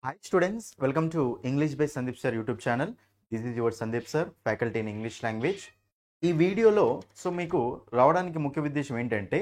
Hi students, welcome to English by Sandeep Sir YouTube channel. This is your Sandeep Sir, faculty in English language. ఈ వీడియోలో మీకు రావడానికి ముఖ్య ఉద్దేశం ఏంటంటే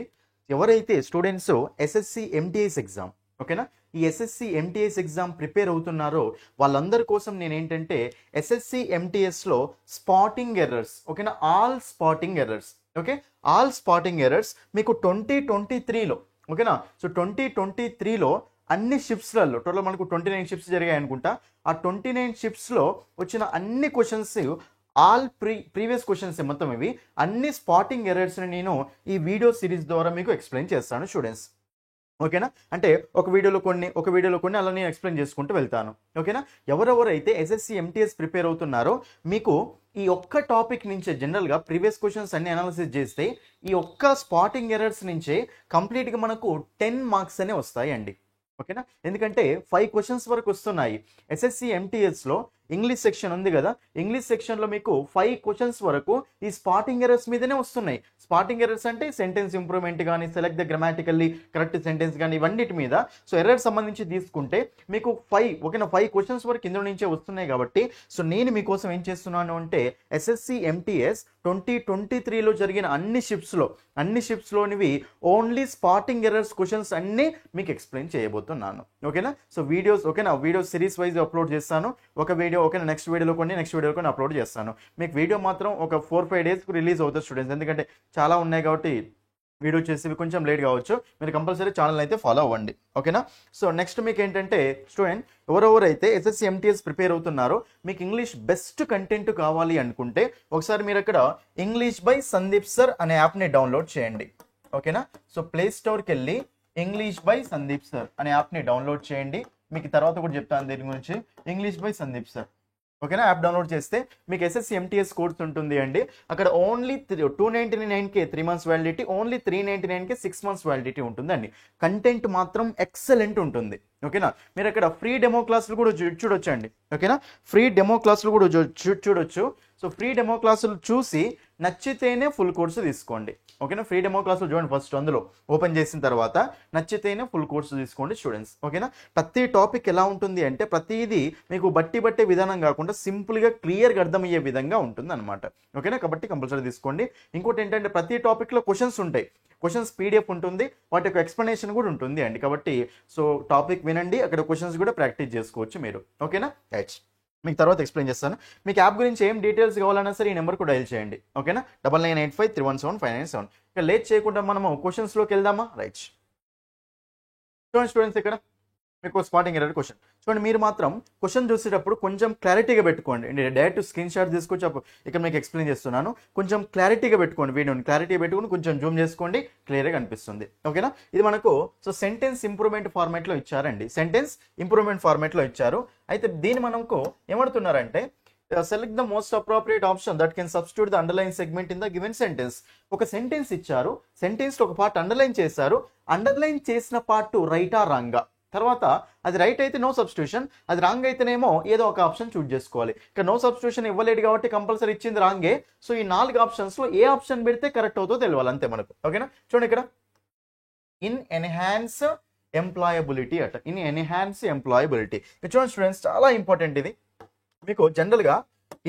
ఎవరైతే స్టూడెంట్స్ ఎస్ఎస్సి ఎంటీఎస్ ఎగ్జామ్ ఓకేనా ఈ ఎస్ఎస్సి ఎంటీఎస్ ఎగ్జామ్ ప్రిపేర్ అవుతున్నారో వాళ్ళందరి కోసం నేను ఏంటంటే ఎస్ఎస్సి ఎంటీఎస్లో స్పాటింగ్ ఎర్రర్స్ ఓకేనా all spotting errors okay all spotting errors మీకు 2023లో ఓకేనా సో 2023లో అన్ని షిప్స్లలో టోటల్ మనకు 29 షిప్స్ జరిగాయి అనుకుంటా ఆ 29 షిప్స్లో వచ్చిన అన్ని క్వశ్చన్స్ ఆల్ ప్రీవియస్ క్వశ్చన్స్ మొత్తం ఇవి అన్ని స్పాటింగ్ ఎర్రర్స్ని నేను ఈ వీడియో సిరీస్ ద్వారా మీకు ఎక్స్ప్లెయిన్ చేస్తాను స్టూడెంట్స్ ఓకేనా అంటే ఒక వీడియోలో కొన్ని అలా నేను ఎక్స్ప్లెయిన్ చేసుకుంటూ వెళ్తాను ఓకేనా ఎవరెవరైతే ఎస్ఎస్సి ఎంటీఎస్ ప్రిపేర్ అవుతున్నారో మీకు ఈ ఒక్క టాపిక్ నుంచే జనరల్గా ప్రీవియస్ క్వశ్చన్స్ అన్ని అనాలిసిస్ చేస్తే ఈ ఒక్క స్పాటింగ్ ఎర్రర్స్ నుంచే కంప్లీట్గా మనకు 10 మార్క్స్ అనే వస్తాయి అండి ఓకేనా ఎందుకంటే 5 క్వశ్చన్స్ వరకు వస్తున్నాయి ఎస్ఎస్సి ఎంటీఎస్లో ఇంగ్లీష్ సెక్షన్ ఉంది కదా ఇంగ్లీష్ సెక్షన్లో మీకు 5 క్వశ్చన్స్ వరకు ఈ స్పాటింగ్ ఎర్రర్స్ మీదనే వస్తున్నాయి స్పాటింగ్ ఎర్రర్స్ అంటే సెంటెన్స్ ఇంప్రూవ్మెంట్ కానీ select the grammatically correct sentence కానీ ఇవన్నిటి మీద సో ఎర్రర్ సంబంధించి తీసుకుంటే మీకు 5 క్వశ్చన్స్ వరకు ఇందులో నుంచే వస్తున్నాయి కాబట్టి సో నేను మీకోసం ఏం చేస్తున్నాను అంటే ఎస్ఎస్సి ఎంటీఎస్ 2023లో జరిగిన అన్ని షిప్స్లోనివి ఓన్లీ స్పాటింగ్ ఎర్రర్స్ క్వశ్చన్స్ అన్నీ మీకు ఎక్స్ప్లెయిన్ చేయబోతున్నాను ఓకేనా సో వీడియోస్ ఓకేనా వీడియో సిరీస్ వైజ్ అప్లోడ్ చేస్తాను ఒక వీడియో ఓకేనా నెక్స్ట్ వీడియోలో కొన్ని అప్లోడ్ చేస్తాను మీకు వీడియో మాత్రం ఒక 4-5 డేస్కి రిలీజ్ అవుతుంది స్టూడెంట్స్ ఎందుకంటే చాలా ఉన్నాయి కాబట్టి వీడియో చేసి కొంచెం లేట్ కావచ్చు మీరు కంపల్సరీ ఛానల్ అయితే ఫాలో అవ్వండి ఓకేనా సో నెక్స్ట్ మీకు ఏంటంటే స్టూడెంట్ ఎవరెవరైతే ఎస్ఎస్సి ఎంటీఎస్ ప్రిపేర్ అవుతున్నారో మీకు ఇంగ్లీష్ బెస్ట్ కంటెంట్ కావాలి అనుకుంటే ఒకసారి మీరు అక్కడ ఇంగ్లీష్ బై సందీప్ సర్ అనే యాప్ని డౌన్లోడ్ చేయండి ఓకేనా సో ప్లే స్టోర్కి వెళ్ళి ఇంగ్లీష్ బై సందీప్ సర్ అనే యాప్ని డౌన్లోడ్ చేయండి మీకు తర్వాత కూడా చెప్తాను దీని గురించి ఇంగ్లీష్ బై సందీప్ సర్ ఓకేనా యాప్ డౌన్లోడ్ చేస్తే మీకు ఎస్ఎస్సి ఎంటీఎస్ కోర్స్ ఉంటుంది అండి అక్కడ ఓన్లీ 299కే 3 months వ్యాలిడిటీ ఓన్లీ 399కే 6 months వ్యాలిడిటీ ఉంటుందండి కంటెంట్ మాత్రం ఎక్సలెంట్ ఉంటుంది ఓకేనా మీరు అక్కడ ఫ్రీ డెమో క్లాసులు కూడా చూడొచ్చు అండి ఓకేనా ఫ్రీ డెమో క్లాసులు కూడా చూడొచ్చు సో ఫ్రీ డెమో క్లాసులు చూసి నచ్చితేనే ఫుల్ కోర్సు తీసుకోండి ఓకేనా ఫ్రీ డెమో క్లాసులు చూడండి ఫస్ట్ అందులో ఓపెన్ చేసిన తర్వాత నచ్చితేనే ఫుల్ కోర్సు తీసుకోండి స్టూడెంట్స్ ఓకేనా ప్రతి టాపిక్ ఎలా ఉంటుంది అంటే ప్రతిదీ మీకు బట్టే విధానం కాకుండా సింపుల్గా క్లియర్గా అర్థమయ్యే విధంగా ఉంటుంది అనమాట ఓకేనా కాబట్టి కంపల్సరీ తీసుకోండి ఇంకోటి ఏంటంటే ప్రతి టాపిక్లో క్వశ్చన్స్ ఉంటాయి క్వశ్చన్స్ పీడిఎఫ్ ఉంటుంది వాటి యొక్క ఎక్స్ప్లెనేషన్ కూడా ఉంటుంది అండి కాబట్టి సో టాపిక్ వినండి అక్కడ క్వశ్చన్స్ కూడా ప్రాక్టీస్ చేసుకోవచ్చు మీరు ఓకేనా రైట్ మీకు తర్వాత ఎక్స్ప్లెయిన్ చేస్తాను మీకు యాప్ గురించి ఏం డీటెయిల్స్ కావాలన్నా సరే ఈ నెంబర్కు డైల్ చేయండి ఓకేనా 9985317597 ఇక లేట్ చేయకుండా మనము క్వశ్చన్స్లోకి వెళ్దామా రైట్ చూడండి స్టూడెంట్స్ ఇక్కడ మీకు స్పాటింగ్ ఎర్రర్ క్వశ్చన్ చూడండి మీరు మాత్రం క్వశ్చన్ చూసేటప్పుడు కొంచెం క్లారిటీగా పెట్టుకోండి నేను డైరెక్ట్ స్క్రీన్ షాట్ తీసుకొచ్చి ఇక్కడ మీకు ఎక్స్ప్లెయిన్ చేస్తున్నాను కొంచెం క్లారిటీగా పెట్టుకోండి వీడియోని క్లారిటీగా పెట్టుకుని కొంచెం జూమ్ చేసుకోండి క్లియర్గా కనిపిస్తుంది ఓకేనా ఇది మనకు సో సెంటెన్స్ ఇంప్రూవ్మెంట్ ఫార్మాట్లో ఇచ్చారండి సెంటెన్స్ ఇంప్రూవ్మెంట్ ఫార్మాట్లో ఇచ్చారు అయితే దీన్ని మనకు ఏమడుతున్నారంటే select the most appropriate option that can substitute the underline segment in the given sentence ఒక సెంటెన్స్ ఇచ్చారు సెంటెన్స్ ఒక పార్ట్ అండర్లైన్ చేశారు అండర్లైన్ చేసిన పార్ట్ రైటా రాంగా తర్వాత అది రైట్ అయితే నో సబ్స్టిట్యూషన్ అది రాంగ్ అయితేనేమో ఏదో ఒక ఆప్షన్ చూజ్ చేసుకోవాలి ఇక్కడ నో సబ్స్టిట్యూషన్ ఇవ్వలేదు కాబట్టి కంపల్సరీ ఇచ్చింది రాంగే సో ఈ 4 ఆప్షన్స్లో ఏ ఆప్షన్ పెడితే కరెక్ట్ అవుతుందో తెలియాలి అంతే మనకు ఓకేనా చూడండి ఇక్కడ ఇన్ ఎన్హాన్స్ ఎంప్లాయబిలిటీ అట ఇన్ ఎన్హాన్స్ ఎంప్లాయబిలిటీ చూడండి స్టూడెంట్స్ చాలా ఇంపార్టెంట్ ఇది మీకు జనరల్గా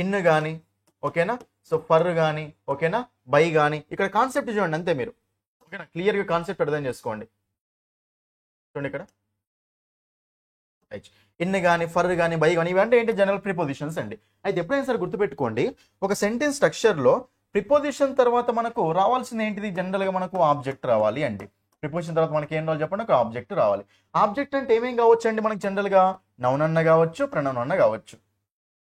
ఇన్ కానీ ఓకేనా సో ఫర్ కానీ ఓకేనా బై కానీ ఇక్కడ కాన్సెప్ట్ చూడండి అంతే మీరు ఓకేనా క్లియర్గా కాన్సెప్ట్ అర్థం చేసుకోండి చూడండి ఇక్కడ ఇన్ కానీ ఫర్ కానీ బై కానీ ఇవంటే ఏంటి జనరల్ ప్రిపోజిషన్స్ అండి అయితే ఎప్పుడైనా సరే గుర్తుపెట్టుకోండి ఒక సెంటెన్స్ స్ట్రక్చర్లో ప్రిపోజిషన్ తర్వాత మనకు రావాల్సింది ఏంటిది జనరల్గా మనకు ఆబ్జెక్ట్ రావాలి అండి ప్రిపోజిషన్ తర్వాత మనకి ఏం రావాలి చెప్పండి ఒక ఆబ్జెక్ట్ రావాలి ఆబ్జెక్ట్ అంటే ఏమేం కావచ్చు అండి మనకి జనరల్గా నౌన్ అన్న కావచ్చు ప్రొనౌన్ అన్న కావచ్చు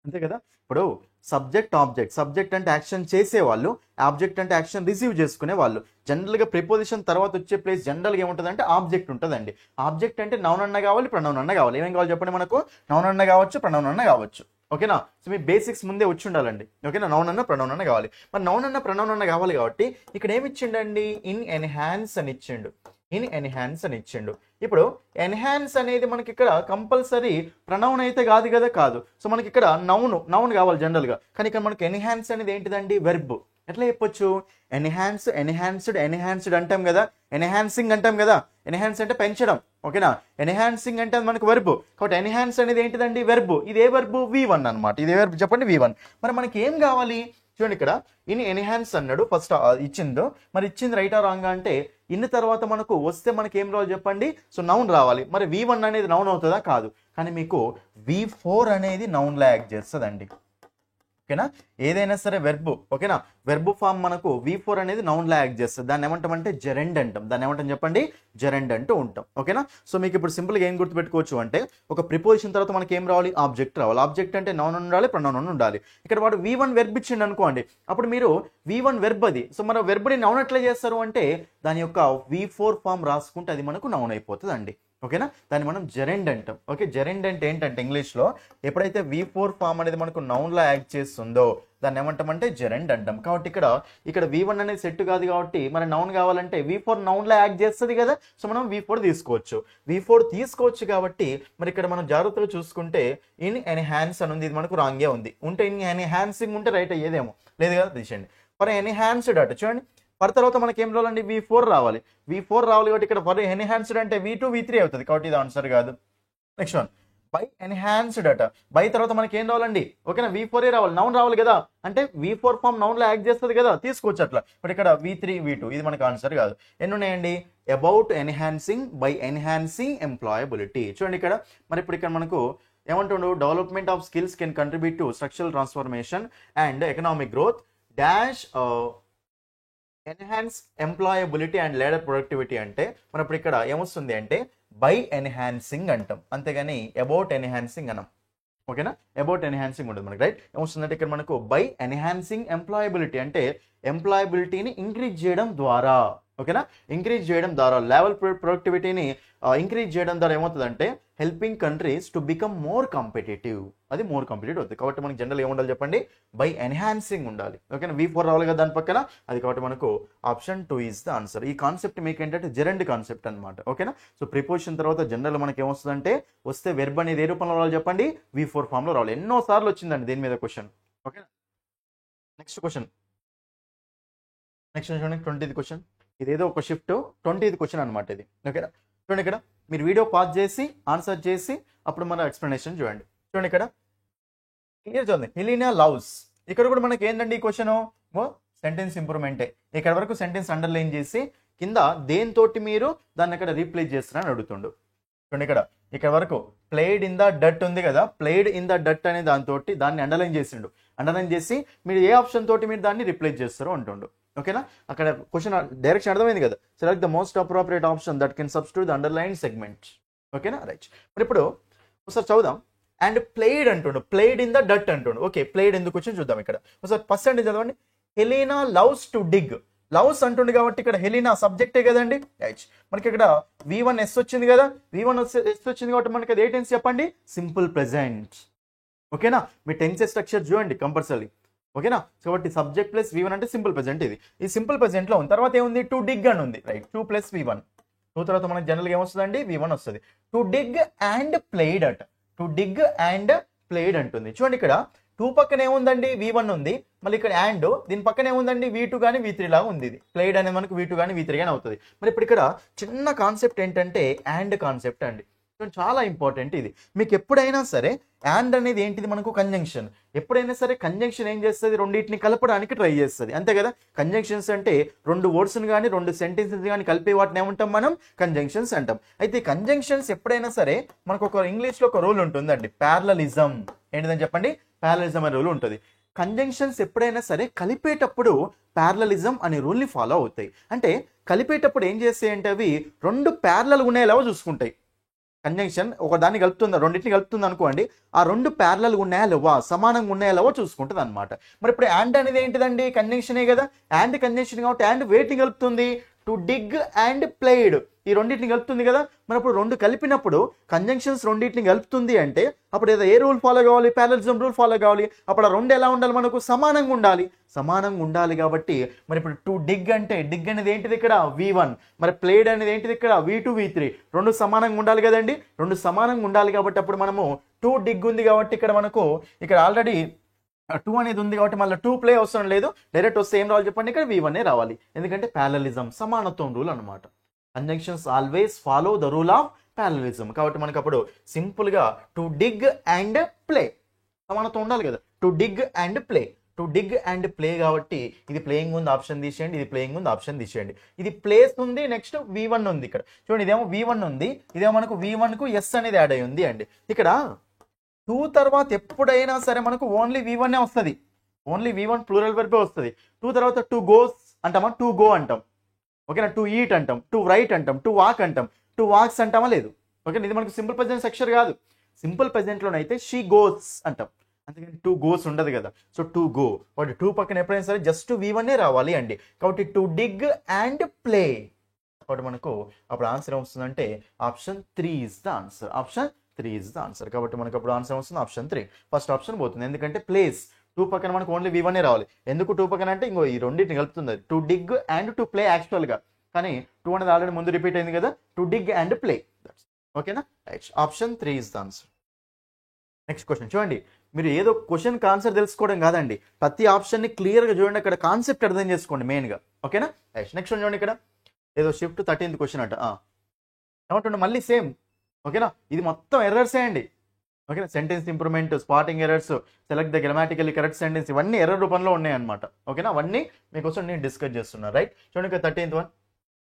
అంతే కదా ఇప్పుడు సబ్జెక్ట్ ఆబ్జెక్ట్ సబ్జెక్ట్ అంటే యాక్షన్ చేసేవాళ్ళు ఆబ్జెక్ట్ అంటే యాక్షన్ రిసీవ్ చేసుకునే వాళ్ళు జనరల్గా ప్రిపోజిషన్ తర్వాత వచ్చే ప్లేస్ జనరల్గా ఏముంటుంది అంటే ఆబ్జెక్ట్ ఉంటుందండి ఆబ్జెక్ట్ అంటే నౌన్ అన్న కావాలి ప్రొనౌన్ అన్న కావాలి ఏమేం కావాలి చెప్పండి మనకు నౌన్ అన్న కావచ్చు ప్రొనౌన్ అన్న కావచ్చు ఓకేనా సో మీ బేసిక్స్ ముందే వచ్చి ఉండాలండి ఓకేనా నౌన్ అన్న ప్రొనౌన్ అన్న కావాలి మరి నౌన్ అన్న ప్రొనౌన్ అన్న కావాలి కాబట్టి ఇక్కడ ఏమి ఇచ్చిండండి ఇన్ ఎన్హాన్స్ అని ఇచ్చిండు ఇన్ ఎన్హాన్స్ అని ఇచ్చిండు ఇప్పుడు ఎన్హాన్స్ అనేది మనకి ఇక్కడ కంపల్సరీ ప్రొనౌన్ అయితే కాదు సో మనకి ఇక్కడ నౌన్ కావాలి జనరల్గా కానీ ఇక్కడ మనకి ఎన్హాన్స్ అనేది ఏంటిదండి వెర్బ్ ఎట్లా చెప్పొచ్చు ఎన్హాన్స్డ్ అంటాం కదా ఎన్హాన్సింగ్ అంటాం కదా ఎన్హాన్స్ అంటే పెంచడం ఓకేనా. ఎన్హాన్సింగ్ అంటే అది మనకు వెర్బ్, కాబట్టి ఎన్హాన్స్ అనేది ఏంటిదండి వెర్బ్. ఇదే వెర్బ్ V1 అనమాట. ఇదే వెర్బ్ చెప్పండి V1. మరి మనకి ఏం కావాలి చూడండి, ఇక్కడ ఇన్ ఎన్హాన్స్ అన్నాడు ఫస్ట్ ఇచ్చిందో, మరి ఇచ్చింది రైట్ ఆ రాంగ్ అంటే ఇన్ తర్వాత మనకు వస్తే మనకి ఏం రావాలి చెప్పండి, సో నౌన్ రావాలి. మరి V1 అనేది నౌన్ అవుతుందా, కాదు. కానీ మీకు V4 అనేది నౌన్ లా యాక్ట్ చేస్తుందండి. ఓకేనా, ఏదైనా సరే వెర్బ్, ఓకేనా, వెర్బ్ ఫామ్ మనకు V4 అనేది నౌన్ లా యాక్ట్ చేస్తుంది. దాన్ని ఏమంటామంటే జెరెండ్ అంటాం. దాన్ని ఏమంటాం చెప్పండి, జెరెండ్ అంటూ ఉంటాం. ఓకేనా, సో మీకు ఇప్పుడు సింపుల్గా ఏం గుర్తుపెట్టుకోవచ్చు అంటే ఒక ప్రిపోజిషన్ తర్వాత మనకి ఏం రావాలి, ఆబ్జెక్ట్ రావాలి. ఆబ్జెక్ట్ అంటే నౌన్ ఉండాలి, ప్రొనౌన్ ఉండాలి. ఇక్కడ వాడు V1 వెర్బ్ ఇచ్చిండు అనుకోండి, అప్పుడు మీరు V1 వెర్బ్ అది, సో మన వెర్బ్ని నౌన్ ఎట్లా చేస్తారు అంటే దాని యొక్క V4 ఫామ్ రాసుకుంటే అది మనకు నౌన్ అయిపోతుంది అండి. ఓకేనా, దాన్ని మనం జెరెండ్ అంటాం. ఓకే, జెరెండ్ అంటే ఏంటంటే ఇంగ్లీష్లో ఎప్పుడైతే V4 ఫామ్ అనేది మనకు నౌన్లా యాక్ట్ చేస్తుందో దాన్ని ఏమంటామంటే జెరెండ్ అంటాం. కాబట్టి ఇక్కడ V1 అనేది సెట్ కాదు కాబట్టి మన నౌన్ కావాలంటే V4 నౌన్లా యాక్ట్ చేస్తుంది కదా, సో మనం V4 తీసుకోవచ్చు కాబట్టి మరి ఇక్కడ మనం జాగ్రత్తగా చూసుకుంటే ఇన్ ఎన్హాన్స్ అని ఉంది, ఇది మనకు రాంగే ఉంది. ఉంటే ఇన్ ఎన్హాన్సింగ్ ఉంటే రైట్ అయ్యేదేమో, లేదు కదా, తీసేయండి. ఫర్ ఎన్హాన్స్డ్ అట చూడండి, ఫర్ తర్వాత మనకి ఏం రావాలండి, V4 రావాలి. V4 రావాలి కాబట్టి ఇక్కడ ఫర్ ఎన్హాన్స్డ్ అంటే V2 V3 అవుతుంది, కాబట్టి ఇది ఆన్సర్ కాదు. నెక్స్ట్ వన్ బై ఎన్హాన్స్డ్ అట, బై తర్వాత మనకి ఏం రావాలండి, ఓకేనా, V4 రావాలి, నౌన్ రావాలి కదా, అంటే V4 ఫామ్ నౌన్ లో యాక్ట్ చేస్తుంది కదా, తీసుకోవచ్చు అట్లా. బట్ ఇక్కడ V3 V2 ఇది మనకు ఆన్సర్ కాదు. ఎన్ని ఉన్నాయండి, about enhancing, by enhancing employability. చూడండి ఇక్కడ మరి ఇప్పుడు ఇక్కడ మనకు ఏమంటుండు, development of skills can contribute to structural transformation and economic growth dash enhance employability and labour productivity. అంటే మనం ఇప్పుడు ఇక్కడ ఏమొస్తుంది అంటే బై ఎన్హాన్సింగ్ అంటాం, అంతేగాని అబౌట్ ఎన్హాన్సింగ్ అనం. ఓకేనా, అబౌట్ ఎన్హాన్సింగ్ ఉంటుంది మనకి, రైట్. ఏమొస్తుందంటే ఇక్కడ మనకు బై ఎన్హాన్సింగ్ ఎంప్లాయబిలిటీ అంటే ఎంప్లాయబిలిటీని ఇంక్రీజ్ చేయడం ద్వారా, ఓకేనా, ఇంక్రీజ్ చేయడం ద్వారా లెవెల్ ప్రొడక్టివిటీని ఇంక్రీజ్ చేయడం ద్వారా ఏమవుతుందంటే helping countries to become more competitive, అది మోర్ కాంపిటేటివ్ అవుతుంది. కాబట్టి మనకి జనరల్ ఏముండాలి చెప్పండి, బై ఎన్హాన్సింగ్ ఉండాలి. ఓకేనా, V4 రావాలి కదా దాని పక్కన, అది కాబట్టి మనకు ఆప్షన్ 2 ఈజ్ ద ఆన్సర్. ఈ కాన్సెప్ట్ మీకు ఏంటంటే జెరెండ్ కాన్సెప్ట్ అనమాట. ఓకేనా, సో ప్రిపోజిషన్ తర్వాత జనరల్ మనకి ఏమొస్తుందంటే వస్తే వెర్బ్ అనేది ఏ రూపంలో రావాలి చెప్పండి, V4 ఫామ్ లో రావాలి. ఎన్నో సార్లు వచ్చిందండి దీని మీద క్వశ్చన్. ఓకేనా, నెక్స్ట్ క్వశ్చన్ చూడండి, 20th క్వశ్చన్. ఇదేదో ఒక షిఫ్ట్ 20th క్వశ్చన్ అనమాట ఇది. ఓకేనా, చూడండి ఇక్కడ మీరు వీడియో పాజ్ చేసి ఆన్సర్ చేసి అప్పుడు మన ఎక్స్ప్లెనేషన్ చూడండి. చూడండి ఇక్కడ క్లియర్ చూడండి, హెలీనా లవ్స్. ఇక్కడ కూడా మనకి ఏంటండి ఈ క్వశ్చన్, సెంటెన్స్ ఇంప్రూవ్మెంటే. ఇక్కడ వరకు సెంటెన్స్ అండర్లైన్ చేసి కింద దేనితోటి మీరు దాన్ని ఇక్కడ రీప్లేస్ చేస్తారని అడుగుతుండు. చూడండి ఇక్కడ వరకు ప్లేడ్ ఇన్ ద డట్ ఉంది కదా, ప్లేడ్ ఇన్ ద డట్ అనే దాన్ని అండర్లైన్ చేసిండు. అండర్లైన్ చేసి మీరు ఏ ఆప్షన్ తోటి మీరు దాన్ని రిప్లేస్ చేస్తారో అంటుండు. ఓకేనా, అక్కడ క్వశ్చన్ డైరెక్షన్ అర్థమైంది కదా, select the most appropriate option that can substitute the underline segment. ఓకేనా, రైట్. మరి ఇప్పుడు ఒకసారి చదువుదాం. అండ్ ప్లేడ్ అంటుండు, ప్లేడ్ ఇన్ ద డట్ అంటుండు. ఓకే, ప్లేడ్ ఎందుకు వచ్చింది చూద్దాం. ఇక్కడ ఒకసారి పర్సెంటేజ్ చదవండి. Helena loves to dig, loves అంటుండు కాబట్టి ఇక్కడ హెలీనా సబ్జెక్టే కదండి, రైట్. మనకి ఇక్కడ V1 S వచ్చింది కదా, V1 S వచ్చింది కాబట్టి మనకి అది ఏ టెన్స్ చెప్పండి, సింపుల్ ప్రెజెంట్. ఓకేనా, మీ టెన్సెస్ స్ట్రక్చర్ చూడండి కంపల్సరీ. ఓకేనా, కాబట్టి సబ్జెక్ట్ ప్లస్ V1 అంటే సింపుల్ ప్రెజెంట్. ఇది ఈ సింపుల్ ప్రెజెంట్ లో ఉంది. తర్వాత ఏముంది, టు డిగ్ అని ఉంది, రైట్. 2 + V1, 2 తర్వాత మనకి జనరల్గా ఏమొస్తుందండి, V1 వస్తుంది. టు డిగ్ అండ్ ప్లేడ్ అట, టు డిగ్ అండ్ ప్లేడ్ అంటుంది. చూడండి ఇక్కడ 2 పక్కన ఏముందండి, V1 ఉంది, మళ్ళీ ఇక్కడ అండ్ దీని పక్కన ఏముందండి, V2 కానీ V3 లాగా ఉంది. ఇది ప్లేడ్ అనేది మనకు V2 కానీ V3 కానీ అవుతుంది. మరి ఇప్పుడు ఇక్కడ చిన్న కాన్సెప్ట్ ఏంటంటే అండ్ కాన్సెప్ట్ అండి, చాలా ఇంపార్టెంట్ ఇది. మీకు ఎప్పుడైనా సరే అండ్ అనేది ఏంటిది, మనకు కంజంక్షన్. ఎప్పుడైనా సరే కంజంక్షన్ ఏం చేస్తుంది, రెండింటిని కలపడానికి ట్రై చేస్తుంది, అంతే కదా. కంజంక్షన్స్ అంటే 2 వర్డ్స్ని కానీ 2 సెంటెన్సెస్ కానీ కలిపే వాటిని ఏమంటాం మనం, కంజంక్షన్స్ అంటాం. అయితే కంజంక్షన్స్ ఎప్పుడైనా సరే మనకు ఒక ఇంగ్లీష్లో ఒక రూల్ ఉంటుందండి, ప్యారలలిజం. ఏంటిదని చెప్పండి, ప్యారలలిజం అనే రూల్ ఉంటుంది. కంజంక్షన్స్ ఎప్పుడైనా సరే కలిపేటప్పుడు ప్యారలలిజం అనే రూల్ని ఫాలో అవుతాయి. అంటే కలిపేటప్పుడు ఏం చేస్తాయి అంటే అవి 2 ప్యారలల్ ఉండేలాగా చూసుకుంటాయి. కంజంక్షన్ ఒక దాన్ని కలుపుతుంది, రెండింటిని కలుపుతుంది అనుకోండి, ఆ 2 ప్యారలల్ ఉన్నాయా లేవా, సమానంగా ఉన్నాయా లేవో చూసుకుంటుంది అనమాట. మరి ఇప్పుడు యాండ్ అనేది ఏంటిదండి, కంజంక్షనే కదా, యాండ్ కంజంక్షన్ కాబట్టి యాండ్ వేటిని కలుపుతుంది, టు డిగ్ అండ్ ప్లేడ్, ఈ రెండింటిని కలుపుతుంది కదా. మరి అప్పుడు 2 కలిపినప్పుడు కంజంక్షన్స్ రెండింటిని కలుపుతుంది అంటే అప్పుడు ఏదో ఏ రూల్ ఫాలో కావాలి, ప్యారలలిజం రూల్ ఫాలో కావాలి. అప్పుడు ఆ 2 ఎలా ఉండాలి, మనకు సమానంగా ఉండాలి కాబట్టి మరి ఇప్పుడు టు డిగ్ అంటే డిగ్ అనేది ఏంటిది ఇక్కడ V1, మరి ప్లేడ్ అనేది ఏంటిది ఇక్కడ V2 V3, 2 సమానంగా ఉండాలి కదండి. 2 సమానంగా ఉండాలి కాబట్టి అప్పుడు మనము టు డిగ్ ఉంది కాబట్టి ఇక్కడ మనకు ఇక్కడ ఆల్రెడీ 2 అనేది ఉంది కాబట్టి మళ్ళీ 2 ప్లే అవసరం లేదు, డైరెక్ట్ వస్తే ఏం రావాలి చెప్పండి, ఇక్కడ V1 రావాలి. ఎందుకంటే ప్యారలలిజం, సమానత్వం రూల్ అనమాట. Conjunctions always follow the rule of parallelism. కాబట్టి మనకు అప్పుడు సింపుల్గా టు డిగ్ అండ్ ప్లే సమానత్వం ఉండాలి కదా. To dig and play, to dig and play కాబట్టి ఇది ప్లేయింగ్ ఉంది ఆప్షన్ తీసేయండి, ఇది ప్లేయింగ్ ఉంది ఆప్షన్ తీసేయండి. ఇది ప్లేస్ ఉంది, నెక్స్ట్ V1 ఉంది ఇక్కడ చూడండి. ఇదేమో V1 ఉంది, ఇదేమో మనకు V1 కు ఎస్ అనేది యాడ్ అయి ఉంది అండి. ఇక్కడ 2 తర్వాత ఎప్పుడైనా సరే మనకు ఓన్లీ V1 వస్తుంది, ఓన్లీ V1 ప్లూరల్ వెర్బే వస్తుంది. 2 తర్వాత టు గోస్ అంటామా, టు గో అంటాం ఓకేనా, టు ఈట్ అంటాం, టు రైట్ అంటాం, టు వాక్ అంటాం, టు వాక్స్ అంటామా లేదు ఓకేనా. ఇది మనకు సింపుల్ ప్రెజెంట్ స్ట్రక్చర్ కాదు. సింపుల్ ప్రెజెంట్లోనైతే షీ గోస్ అంటాం, అందుకని టూ గోస్ ఉండదు కదా. సో టు గో వాటి 2 పక్కన ఎప్పుడైనా సరే జస్ట్ V1 రావాలి అండి. కాబట్టి టు డిగ్ అండ్ ప్లే, కాబట్టి మనకు అప్పుడు ఆన్సర్ ఏమొస్తుందంటే option 3 is the answer. Option 3 is the answer. కాబట్టి మనకు అప్పుడు ఆన్సర్ వస్తుంది ఆప్షన్ 3. ఫస్ట్ ఆప్షన్ పోతుంది, ఎందుకంటే ప్లేస్ 2 పక్కన మనకు ఓన్లీ V1 రావాలి. ఎందుకు 2 పక్కన అంటే ఇంకో ఈ రెండింటిని కలుపుతుంది, to dig and to play యాక్చువల్గా, కానీ 2 అనేది ఆల్రెడీ ముందు రిపీట్ అయింది కదా. టు డిగ్ అండ్ ప్లే ఓకేనా. Right, option 3 is the answer. Next question చూడండి. మీరు ఏదో క్వశ్చన్కి ఆన్సర్ తెలుసుకోవడం కాదండి, ప్రతి ఆప్షన్ని క్లియర్గా చూడండి, అక్కడ కాన్సెప్ట్ అర్థం చేసుకోండి మెయిన్గా ఓకేనా. రైట్, నెక్స్ట్ చూడండి. ఇక్కడ ఏదో షిఫ్ట్ 13th క్వశ్చన్ అంట ఏమంటుండే మళ్ళీ సేమ్ ఓకేనా. ఇది మొత్తం ఎర్రర్సే అండి ఓకేనా. Sentence improvement, spotting errors, select the grammatically correct sentence, ఇవన్నీ ఎర్రర్ రూపంలో ఉన్నాయన్నమాట ఓకేనా. అవన్నీ మీకోసం నేను డిస్కస్ చేస్తున్నాను. రైట్, చూడండి ఇక్కడ 13th వన్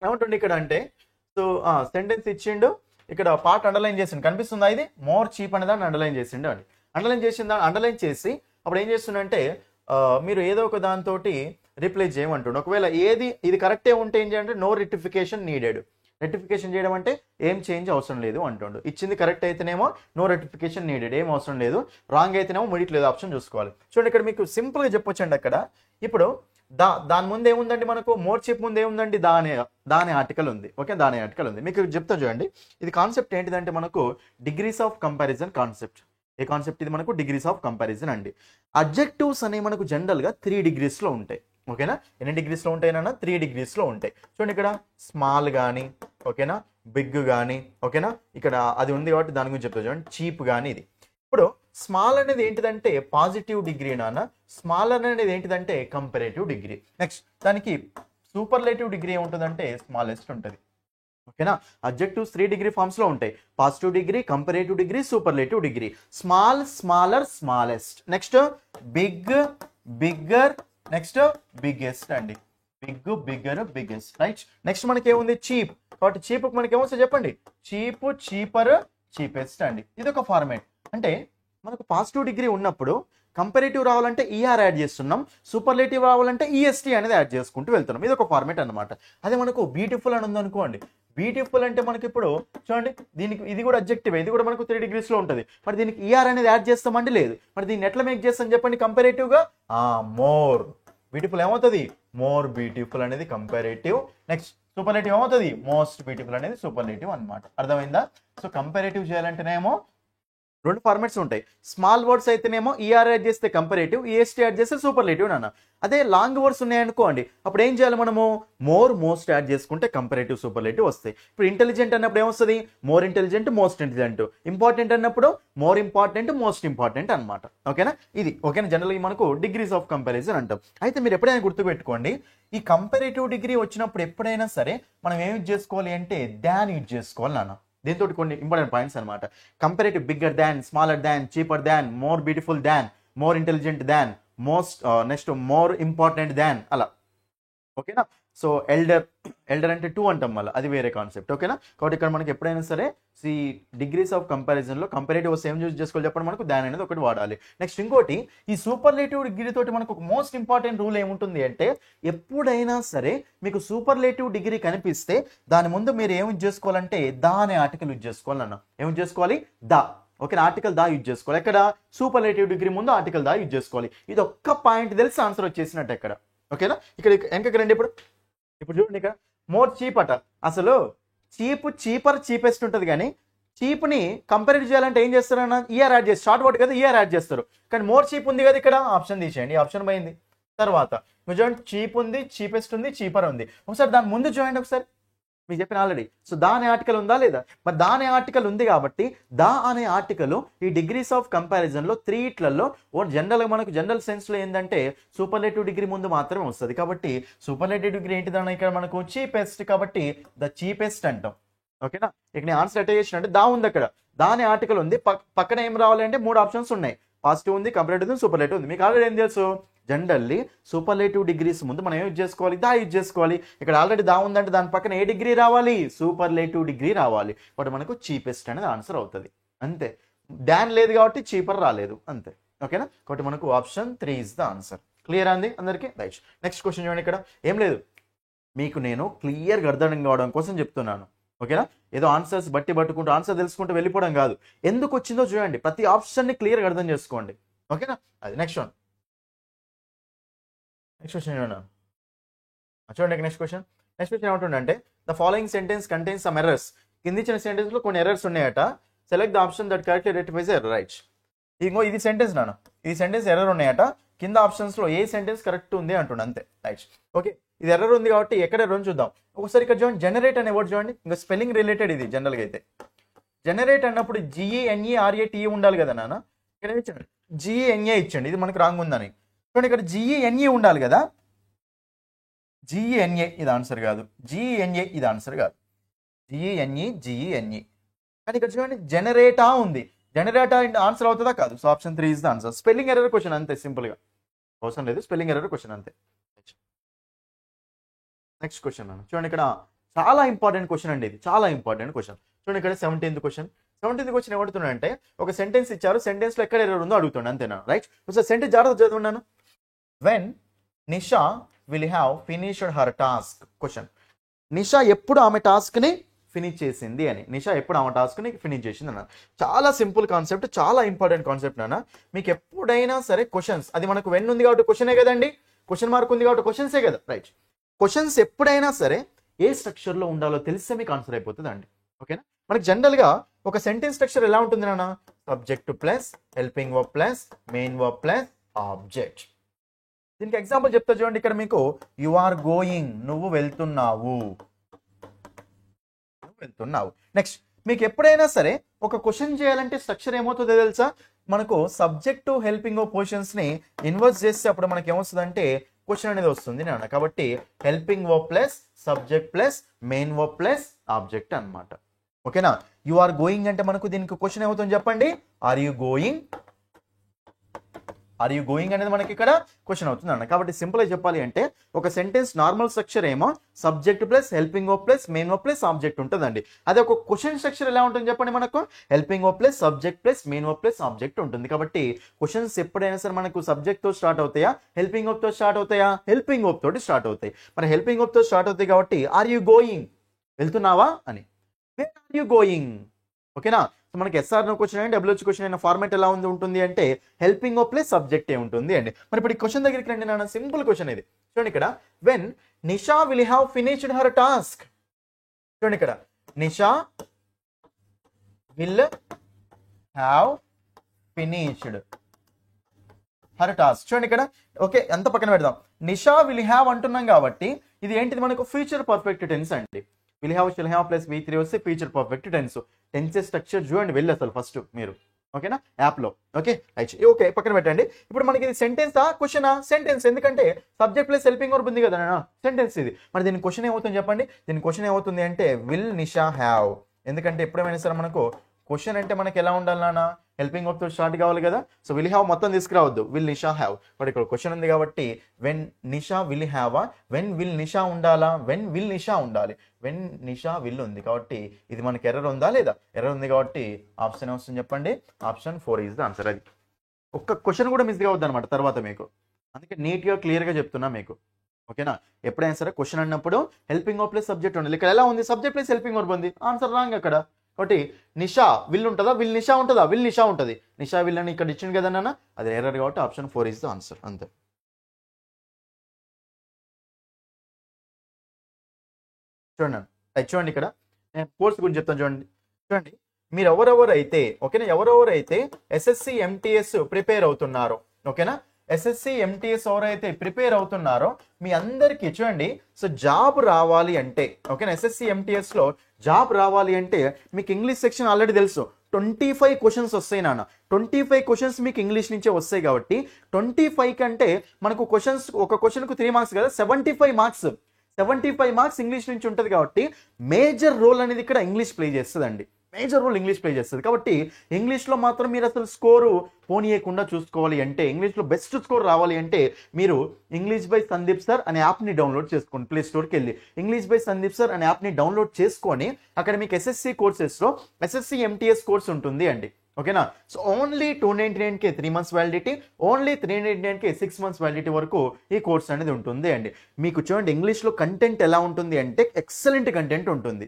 ఏమంటుండే ఇక్కడ అంటే, సో సెంటెన్స్ ఇచ్చిండు, ఇక్కడ పార్ట్ అండర్లైన్ చేసిండు, కనిపిస్తుందా ఇది మోర్ చీప్ అనే దాన్ని అండర్లైన్ చేసిండు అండి. అండర్లైన్ చేసి అప్పుడు ఏం చేస్తుండంటే మీరు ఏదో ఒక దాంతో రిప్లేస్ చేయమంటుండే. ఒకవేళ ఇది కరెక్టే ఉంటే ఏం చేయాలంటే నో రెక్టిఫికేషన్ నీడెడ్. రెక్టిఫికేషన్ చేయడం అంటే ఏం చేంజ్ అవసరం లేదు అంటుండు. ఇచ్చింది కరెక్ట్ అయితేనేమో నో రెక్టిఫికేషన్ నీడెడ్, ఏం అవసరం లేదు. రాంగ్ అయితేనేమో ముడిట్లేదు ఆప్షన్ చూసుకోవాలి. చూడండి ఇక్కడ మీకు సింపుల్గా చెప్పొచ్చండి. అక్కడ ఇప్పుడు దాని ముందు ఏముందండి, మనకు మోర్ చీప్ ముందు ఏముందండి, దాని ఆర్టికల్ ఉంది ఓకే, దాని ఆర్టికల్ ఉంది. మీకు చెప్తా చూడండి. ఇది కాన్సెప్ట్ ఏంటిదంటే మనకు degrees of comparison concept. A concept ఇది మనకు డిగ్రీస్ ఆఫ్ కంపారిజన్ అండి. అడ్జెక్టివ్స్ అనేవి మనకు జనరల్గా 3 degreesలో ఉంటాయి ఓకేనా. ఎన్ని డిగ్రీస్లో ఉంటాయినా 3 degreesలో ఉంటాయి. చూడండి ఇక్కడ స్మాల్ కానీ ఓకేనా, బిగ్ కానీ ఓకేనా, ఇక్కడ అది ఉంది కాబట్టి దాని గురించి చెప్తా చూడండి. చీప్ కానీ ఇది. ఇప్పుడు స్మాల్ అనేది ఏంటిదంటే పాజిటివ్ డిగ్రీ నాన్న, స్మాల్ అనేది ఏంటిదంటే కంపారేటివ్ డిగ్రీ. నెక్స్ట్ దానికి సూపర్లేటివ్ డిగ్రీ ఏముంటుందంటే స్మాలెస్ట్ ఉంటుంది ఓకేనా. అడ్జెక్టివ్స్ 3 degree ఫార్మ్స్లో ఉంటాయి, positive degree, comparative degree, superlative degree. Small, smaller, smallest. Next big, bigger, next biggest అండి. Big, bigger, biggest. Right, next మనకి ఏముంది చీప్. కాబట్టి చీప్ మనకి ఏమొస్తుంది చెప్పండి, చీప్, చీపర్, చీపెస్ట్ అండి. ఇది ఒక ఫార్మేట్. అంటే మనకు పాజిటివ్ డిగ్రీ ఉన్నప్పుడు కంపారేటివ్ రావాలంటే ఈఆర్ యాడ్ చేస్తున్నాం, సూపర్లేటివ్ రావాలంటే ఈఎస్టీ అనేది యాడ్ చేసుకుంటూ వెళ్తున్నాం. ఇది ఒక ఫార్మేట్ అనమాట. అదే మనకు బ్యూటిఫుల్ అని ఉందనుకోండి, బ్యూటిఫుల్ అంటే మనకి ఇప్పుడు చూడండి, దీనికి ఇది కూడా అడ్జెక్టివ్, ఇది కూడా మనకు 3 degreesలో ఉంటుంది. మరి దీనికి ఈఆర్ అనేది యాడ్ చేస్తామండి లేదు. మరి దీన్ని ఎట్లా మేక్ చేస్తాం చెప్పండి కంపారేటివ్గా, మోర్ బ్యూటిఫుల్ ఏమవుతుంది, మోర్ బ్యూటిఫుల్ అనేది కంపారేటివ్. నెక్స్ట్ సూపర్లేటివ్ ఏమవుతుంది, మోస్ట్ బ్యూటిఫుల్ అనేది సూపర్లేటివ్ అనమాట. అర్థమైందా. సో కంపారేటివ్ చేయాలంటేనేమో 2 ఫార్మాట్స్ ఉంటాయి. స్మాల్ వర్డ్స్ అయితేనేమో ఈఆర్ యాడ్ చేస్తే కంపారేటివ్, ఈఎస్టీ యాడ్ చేస్తే సూపర్లేటివ్ అన్న. అదే లాంగ్ వర్డ్స్ ఉన్నాయనుకోండి, అప్పుడు ఏం చేయాలి మనము, మోర్, మోస్ట్ యాడ్ చేసుకుంటే కంపారేటివ్, సూపర్లేటివ్ వస్తాయి. ఇప్పుడు ఇంటెలిజెంట్ అన్నప్పుడు ఏమొస్తుంది, more intelligent, most intelligent. Important అన్నప్పుడు మోర్ ఇంపార్టెంట్, మోస్ట్ ఇంపార్టెంట్ అనమాట ఓకేనా. ఇది ఓకేనా, జనరల్గా మనకు డిగ్రీస్ ఆఫ్ కంపారిజన్ అంటాం. అయితే మీరు ఎప్పుడైనా గుర్తుపెట్టుకోండి, ఈ కంపారేటివ్ డిగ్రీ వచ్చినప్పుడు ఎప్పుడైనా సరే మనం ఏం యూజ్ చేసుకోవాలి అంటే దాన్ యూజ్ చేసుకోవాలి నాన్న. దీంతో కొన్ని ఇంపార్టెంట్ పాయింట్స్ అనమాట. Comparative, bigger than, smaller than, cheaper than, more beautiful than, more intelligent than, most next more important than, అలా ఓకేనా. సో ఎల్డర్ అంటే 2 అంటాం, మళ్ళీ అది వేరే కాన్సెప్ట్ ఓకేనా. కాబట్టి ఇక్కడ మనకి ఎప్పుడైనా సరే ఈ డిగ్రీస్ ఆఫ్ కంపారిజన్లో కంపారేటివ్ సేమ్ యూజ్ చేసుకోవాలి చెప్పండి, మనకు దాని అనేది ఒకటి వాడాలి. నెక్స్ట్ ఇంకోటి, ఈ సూపర్లేటివ్ డిగ్రీ తోటి మనకు మోస్ట్ ఇంపార్టెంట్ రూల్ ఏముంటుంది అంటే, ఎప్పుడైనా సరే మీకు సూపర్లేటివ్ డిగ్రీ కనిపిస్తే దాని ముందు మీరు ఏం యూజ్ చేసుకోవాలంటే దా అనే ఆర్టికల్ యూజ్ చేసుకోవాలన్న. ఏం యూజ్ చేసుకోవాలి, దా ఓకే, ఆర్టికల్ దా యూజ్ చేసుకోవాలి. ఎక్కడ సూపర్లేటివ్ డిగ్రీ ముందు ఆర్టికల్ దా యూజ్ చేసుకోవాలి. ఇది ఒక్క పాయింట్ తెలిసి ఆన్సర్ వచ్చేసినట్టు ఎక్కడ ఓకేనా. ఇక్కడ వెనకకి రండి. ఇప్పుడు చూడండి, ఇక్కడ మోర్ చీప్ అట. అసలు చీప్, చీపర్, చీపెస్ట్ ఉంటుంది, కానీ చీప్ని కంపారిటివ్ చేయాలంటే ఏం చేస్తారన్న, ఈఆర్ యాడ్ చేస్తారు. షార్ట్ వర్డ్ కదా, ఈఆర్ యాడ్ చేస్తారు. కానీ మోర్ చీప్ ఉంది కదా, ఇక్కడ ఆప్షన్ తీసేయండి, ఆప్షన్ పోయింది. తర్వాత మీరు చూడండి, చీప్ ఉంది, చీపెస్ట్ ఉంది, చీపర్ ఉంది. ఒకసారి దాని ముందు చూడండి ఒకసారి, మీకు చెప్పిన ఆల్రెడీ. సో దా అనే ఆర్టికల్ ఉందా లేదా, మరి దా అనే ఆర్టికల్ ఉంది కాబట్టి దా అనే ఆర్టికల్ ఈ డిగ్రీస్ ఆఫ్ కంపారిజన్లో 3 జనరల్గా మనకు జనరల్ సెన్స్లో ఏంటంటే సూపర్లేటివ్ డిగ్రీ ముందు మాత్రమే వస్తుంది. కాబట్టి సూపర్లేటివ్ డిగ్రీ ఏంటిదన్నా, ఇక్కడ మనకు చీపెస్ట్, కాబట్టి ద చీపెస్ట్ అంటాం ఓకేనా. ఇక నేను ఆన్సర్ ఎట్లా చేసిన అంటే దా ఉంది అక్కడ, దాని ఆర్టికల్ ఉంది, పక్కన ఏం రావాలి అంటే 3 ఆప్షన్స్ ఉన్నాయి. పాజిటివ్ ఉంది, కంపరేటివ్ ఉంది, సూపర్లేటివ్ ఉంది. మీకు ఆల్రెడీ ఏం తెలుసు, జనరల్లీ సూపర్లేటివ్ డిగ్రీస్ ముందు మనం ఏం యూజ్ చేసుకోవాలి, దా యూజ్ చేసుకోవాలి. ఇక్కడ ఆల్రెడీ దా ఉందంటే దాని పక్కన ఏ డిగ్రీ రావాలి, సూపర్లేటివ్ డిగ్రీ రావాలి. బట్ మనకు చీపెస్ట్ అనేది ఆన్సర్ అవుతుంది అంతే. డాన్ లేదు కాబట్టి చీపర్ రాలేదు అంతే. ఓకేనా. కాబట్టి మనకు option 3 is the answer. Clear అంది అందరికీ? రైట్. నెక్స్ట్ క్వశ్చన్ చూడండి. ఇక్కడ ఏం లేదు, మీకు నేను క్లియర్గా అర్థం కావడం కోసం చెప్తున్నాను. ఓకేనా. ఏదో ఆన్సర్స్ పట్టుకుంటూ ఆన్సర్ తెలుసుకుంటూ వెళ్ళిపోవడం కాదు. ఎందుకు వచ్చిందో చూడండి, ప్రతి ఆప్షన్ని క్లియర్గా అర్థం చేసుకోండి. ఓకేనా. అది నెక్స్ట్ క్వశ్చన్ చూడండి. నెక్స్ట్ క్వశ్చన్ ఏమంటుండంటే the following sentence contains some errors. కింది ఇచ్చిన సెంటెన్స్ లో కొన్ని ఎర్రర్స్ ఉన్నాయట. Select the option that correctly rectifies error. Right. ఇది సెంటెన్స్ నాన్న, ఈ సెంటెన్స్ ఎర్రర్ ఉన్నాయట. కింద ఆప్షన్స్ లో ఏ సెంటెన్స్ కరెక్ట్ ఉంది అంటుండే అంతే. రైట్. ఓకే, ఇది ఎర్రర్ ఉంది కాబట్టి ఎక్కడ ఎర్రర్ చూద్దాం. ఒకసారి ఇక్కడ చూడండి, జనరేట్ అనే వర్డ్ చూడండి. ఇంకా స్పెల్లింగ్ రిలేటెడ్ ఇది జనరల్గా అయితే. జనరేట్ అన్నప్పుడు GENERATE ఉండాలి కదా నాన్న. ఇక్కడ ఇచ్చండి GENA ఇచ్చండి, ఇది మనకు రాంగ్ ఉందని. చూడండి ఇక్కడ GENE ఉండాలి కదా, GENA ఇది ఆన్సర్ కాదు, GENA ఇది ఆన్సర్ కాదు, GENE. కానీ ఇక్కడ చూడండి జనరేటా ఉంది, జనరేటా ఆన్సర్ అవుతుందా కాదు. So option 3 is the answer. Spelling error question అంతే, సింపుల్ గా అవసరం లేదు, స్పెల్లింగ్ ఎర్రర్ క్వశ్చన్ అంతే. నెక్స్ట్ క్వశ్చన్ చూడండి, ఇక్కడ చాలా ఇంపార్టెంట్ క్వశ్చన్ అండి, ఇది చాలా ఇంపార్టెంట్ క్వశ్చన్. చూడండి ఇక్కడ 17th క్వశ్చన్ ఏమడుతున్నాడంటే ఒక సెంటెన్స్ ఇచ్చారు, సెంటెన్స్ లో ఎక్కడ ఎర్రర్ ఉందో అడుగుతుండే అంతేనా. రైట్. ఒకసారి సెంటెన్స్ జాగ్రత్త చదువున్నాను. When Nisha will have finished her task. Question, Nisha ఎప్పుడు ఆమె టాస్క్ ని ఫినిష్ చేసింది అని. నిషా ఎప్పుడు ఆమె టాస్క్ ని ఫినిష్ చేసింది అన్న. చాలా సింపుల్ కాన్సెప్ట్, చాలా ఇంపార్టెంట్ కాన్సెప్ట్ నాన్న. మీకు ఎప్పుడైనా సరే క్వశ్చన్స్, అది మనకు వెన్ ఉంది కాబట్టి క్వశ్చనే కదండి, క్వశ్చన్ మార్క్ ఉంది కాబట్టి క్వశ్చన్సే కదా. రైట్. క్వశ్చన్స్ ఎప్పుడైనా సరే ఏ స్ట్రక్చర్ లో ఉండాలో తెలిస్తే మీకు ఆన్సర్ అయిపోతుంది అండి. ఓకేనా. మనకి జనరల్ గా ఒక సెంటెన్స్ స్ట్రక్చర్ ఎలా ఉంటుంది నాన్న, subject plus helping verb plus main verb plus object. దీనికి ఎగ్జాంపుల్ చెప్తా చూడండి. ఇక్కడ మీకు యు ఆర్ గోయింగ్, నువ్వు వెళ్తున్నావు. నెక్స్ట్, మీకు ఎప్పుడైనా సరే ఒక క్వశ్చన్ చేయాలంటే స్ట్రక్చర్ ఏమవుతుందో తెలుసా, మనకు సబ్జెక్ట్ హెల్పింగ్ వర్బ్ పొజిషన్స్ ని ఇన్వర్స్ చేస్తే అప్పుడు మనకి ఏమొస్తుంది అంటే క్వశ్చన్ అనేది వస్తుంది నాన్న. కాబట్టి helping verb plus subject plus main verb plus object అన్నమాట. ఓకేనా. యు ఆర్ గోయింగ్ అంటే మనకు దీనికి క్వశ్చన్ ఏమవుతుంది చెప్పండి, are you going. Are you going అనేది మనకి ఇక్కడ క్వశ్చన్ అవుతుంది అన్న. కాబట్టి సింపుల్ గా చెప్పాలి అంటే ఒక సెంటెన్స్ నార్మల్ స్ట్రక్చర్ ఏమో subject plus helping verb plus main verb plus object ఉంటుందండి. అదే ఒక క్వశ్చన్ స్ట్రక్చర్ ఎలా ఉంటుంది చెప్పండి, మనకు helping verb plus subject plus main verb plus object ఉంటుంది. కాబట్టి క్వశ్చన్స్ ఎప్పుడైనా సరే మనకు సబ్జెక్ట్ తో స్టార్ట్ అవుతాయా, హెల్పింగ్ వర్బ్ తో స్టార్ట్ అవుతాయా, హెల్పింగ్ వర్బ్ తోటి స్టార్ట్ అవుతాయి. మరి హెల్పింగ్ వర్బ్ తో స్టార్ట్ అవుతాయి కాబట్టి ఆర్ యు గోయింగ్, వెళ్తున్నావా అని. Where are you going. ఓకేనా. సో మనకి yes or no question and WH question అయిన ఫార్మాట్ ఎలా ఉంటుంది అంటే హెల్పింగ్ వర్బ్ ప్లస్ సబ్జెక్ట్ ఏ ఉంటుంది అండి. మరి ఇప్పుడు ఈ క్వశ్చన్ దగ్గరికి రండి నాన్న, సింపుల్ క్వశ్చన్ ఇది. చూడండి ఇక్కడ when Nisha will have finished her task. చూడండి ఇక్కడ Nisha will have finished her task. చూడండి ఇక్కడ ఓకే, ఎంత పక్కన పెడదాం. నిషా విల్ హ్యావ్ అంటున్నాం కాబట్టి ఇది ఏంటిది మనకు ఫ్యూచర్ పర్ఫెక్ట్ టెన్స్ అండి. Will have shall have plus V3 వస్తే future perfect tense. Tenses structure చూడండి వెళ్ళి అసలు ఫస్ట్ మీరు. ఓకేనా, యాప్లో. Okay right. ఓకే పక్కన పెట్టండి. ఇప్పుడు మనకి ఇది సెంటెన్సా క్వశ్చనా? సెంటెన్స్. ఎందుకంటే సబ్జెక్ట్ ప్లస్ హెల్పింగ్ వర్బ్ ఉంది కదా సెంటెన్స్ ఇది. మరి దీని క్వశ్చన్ ఏమవుతుంది చెప్పండి. దీని క్వశ్చన్ ఏమవుతుంది అంటే విల్ నిషా హ్యావ్. ఎందుకంటే ఎప్పుడైనా సరే మనకు క్వశ్చన్ అంటే మనకి ఎలా ఉండాలి నాన్న, హెల్పింగ్ వర్బ్ తో స్టార్ట్ కావాలి కదా. సో విల్ హ్యావ్ మొత్తం తీసుకురావద్దు, విల్ నిషా హ్యావ్. బట్ ఇక్కడ క్వశ్చన్ ఉంది కాబట్టి వెన్ నిషా విల్ హ్యావా, వెన్ విల్ నిషా ఉండాలా, వెన్ విల్ నిషా ఉండాలి. వెన్ నిషా విల్ ఉంది కాబట్టి ఇది మనకి ఎర్రర్ ఉందా లేదా, ఎర్రర్ ఉంది కాబట్టి ఆప్షన్ ఏమొస్తుంది చెప్పండి, ఆప్షన్ 4 ఈజ్ ద ఆన్సర్. అది ఒక్క క్వశ్చన్ కూడా మిస్ కావద్దు అనమాట తర్వాత మీకు. అందుకే నీట్గా క్లియర్గా చెప్తున్నా మీకు. ఓకేనా. ఎప్పుడైనా సరే క్వశ్చన్ అన్నప్పుడు హెల్పింగ్ వర్బ్ ప్లస్ సబ్జెక్ట్ ఉండాలి. ఇక్కడ ఎలా ఉంది, సబ్జెక్ట్ ప్లస్ హెల్పింగ్ వర్బ్ ఉంది, ఆన్సర్ రాంగ్ అక్కడ. కాబట్టి నిషా విల్ ఉంటుందా, విల్ నిషా ఉంటుందా, విల్ నిషా ఉంటుంది. నిషా విల్ అని ఇక్కడ ఇచ్చింది కదా నాన్న, అది ఎర్రర్ కాబట్టి ఆప్షన్ 4 ఈజ్ ద ఆన్సర్. అంతే. చూడండి ఇక్కడ నేను కోర్స్ గురించి చెప్తాను చూడండి. చూడండి మీరు ఎవరెవరైతే ఓకేనా, ఎవరెవరైతే ఎస్ఎస్సి ఎంటీఎస్ ప్రిపేర్ అవుతున్నారో, ఓకేనా, ఎస్ఎస్సి ఎంటీఎస్ ఎవరైతే ప్రిపేర్ అవుతున్నారో మీ అందరికీ చూడండి, సో జాబ్ రావాలి అంటే ఓకేనా, ఎస్ఎస్సి ఎంటీఎస్ లో జాబ్ రావాలి అంటే మీకు ఇంగ్లీష్ సెక్షన్ ఆల్రెడీ తెలుసు. 25 క్వశ్చన్స్ వస్తాయి నాన్న. 25 క్వశ్చన్స్ మీకు ఇంగ్లీష్ నుంచే వస్తాయి కాబట్టి 25 కంటే మనకు క్వశ్చన్స్, ఒక క్వశ్చన్కు 3 మార్క్స్ కదా, 75 మార్క్స్. 75 మార్క్స్ ఇంగ్లీష్ నుంచి ఉంటుంది కాబట్టి మేజర్ రోల్ అనేది ఇక్కడ ఇంగ్లీష్ ప్లే చేస్తుందండి. మేజర్ రోల్ ఇంగ్లీష్ ప్లే చేస్తుంది. కాబట్టి ఇంగ్లీష్లో మాత్రం మీరు అసలు స్కోరు పోనీయకుండా చూసుకోవాలి అంటే, ఇంగ్లీష్లో బెస్ట్ స్కోర్ రావాలి అంటే మీరు ఇంగ్లీష్ బై సందీప్ సార్ అనే యాప్ని డౌన్లోడ్ చేసుకోండి. ప్లే స్టోర్కి వెళ్ళి ఇంగ్లీష్ బై సందీప్ సార్ అనే యాప్ని డౌన్లోడ్ చేసుకొని అక్కడ మీకు ఎస్ఎస్సి కోర్సెస్లో ఎస్ఎస్సి ఎంటీఎస్ కోర్స్ ఉంటుంది అండి. ఓకేనా? సో ఓన్లీ 299కే 3 months వ్యాలిడిటీ, ఓన్లీ 399కే 6 months వ్యాలిడిటీ వరకు ఈ కోర్స్ అనేది ఉంటుంది అండి. మీకు చూడండి ఇంగ్లీష్లో కంటెంట్ ఎలా ఉంటుంది అంటే ఎక్సలెంట్ కంటెంట్ ఉంటుంది.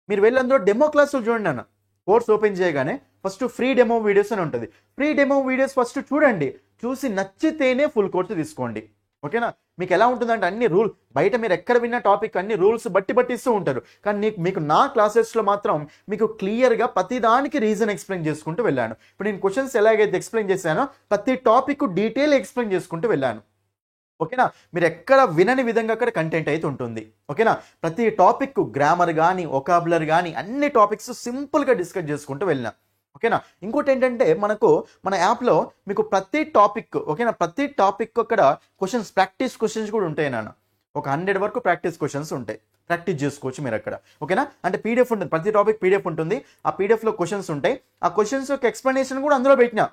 మీరు వెళ్ళి అందులో డెమో క్లాసులు చూడండి అన్న. కోర్స్ ఓపెన్ చేయగానే ఫస్ట్ ఫ్రీ డెమో వీడియోస్ అని ఉంటుంది. ఫ్రీ డెమో వీడియోస్ ఫస్ట్ చూడండి, చూసి నచ్చితేనే ఫుల్ కోర్స్ తీసుకోండి. ఓకేనా? మీకు ఎలా ఉంటుందంటే అన్ని రూల్ బయట మీరు ఎక్కడ విన్న టాపిక్ అన్ని రూల్స్ బట్టిస్తూ ఉంటారు. కానీ మీకు నా క్లాసెస్లో మాత్రం మీకు క్లియర్గా ప్రతిదానికి రీజన్ ఎక్స్ప్లెయిన్ చేసుకుంటూ వెళ్ళాను. ఇప్పుడు నేను క్వశ్చన్స్ ఎలాగైతే ఎక్స్ప్లెయిన్ చేశానో ప్రతి టాపిక్ డీటెయిల్ ఎక్స్ప్లెయిన్ చేసుకుంటూ వెళ్ళాను. ఓకేనా? మీరు ఎక్కడ వినని విధంగా అక్కడ కంటెంట్ అయితే ఉంటుంది. ఓకేనా? ప్రతి టాపిక్ గ్రామర్ కానీ ఒకాబులర్ కానీ అన్ని టాపిక్స్ సింపుల్గా డిస్కస్ చేసుకుంటూ వెళ్ళినా. ఓకేనా? ఇంకోటి ఏంటంటే మన యాప్లో మీకు ప్రతి టాపిక్, ఓకేనా, ప్రతి టాపిక్ అక్కడ క్వశ్చన్స్, ప్రాక్టీస్ క్వశ్చన్స్ కూడా ఉంటాయి నాన్న. ఒక 100 వరకు ప్రాక్టీస్ క్వశ్చన్స్ ఉంటాయి. ప్రాక్టీస్ చేసుకోవచ్చు మీరు అక్కడ. ఓకేనా? అంటే పీడిఎఫ్ ఉంటుంది, ప్రతి టాపిక్ పీడిఎఫ్ ఉంటుంది. ఆ పీడిఎఫ్లో క్వశ్చన్స్ ఉంటాయి. ఆ క్వశ్చన్స్ యొక్క ఎక్స్ప్లెనేషన్ కూడా అందులో పెట్టినా.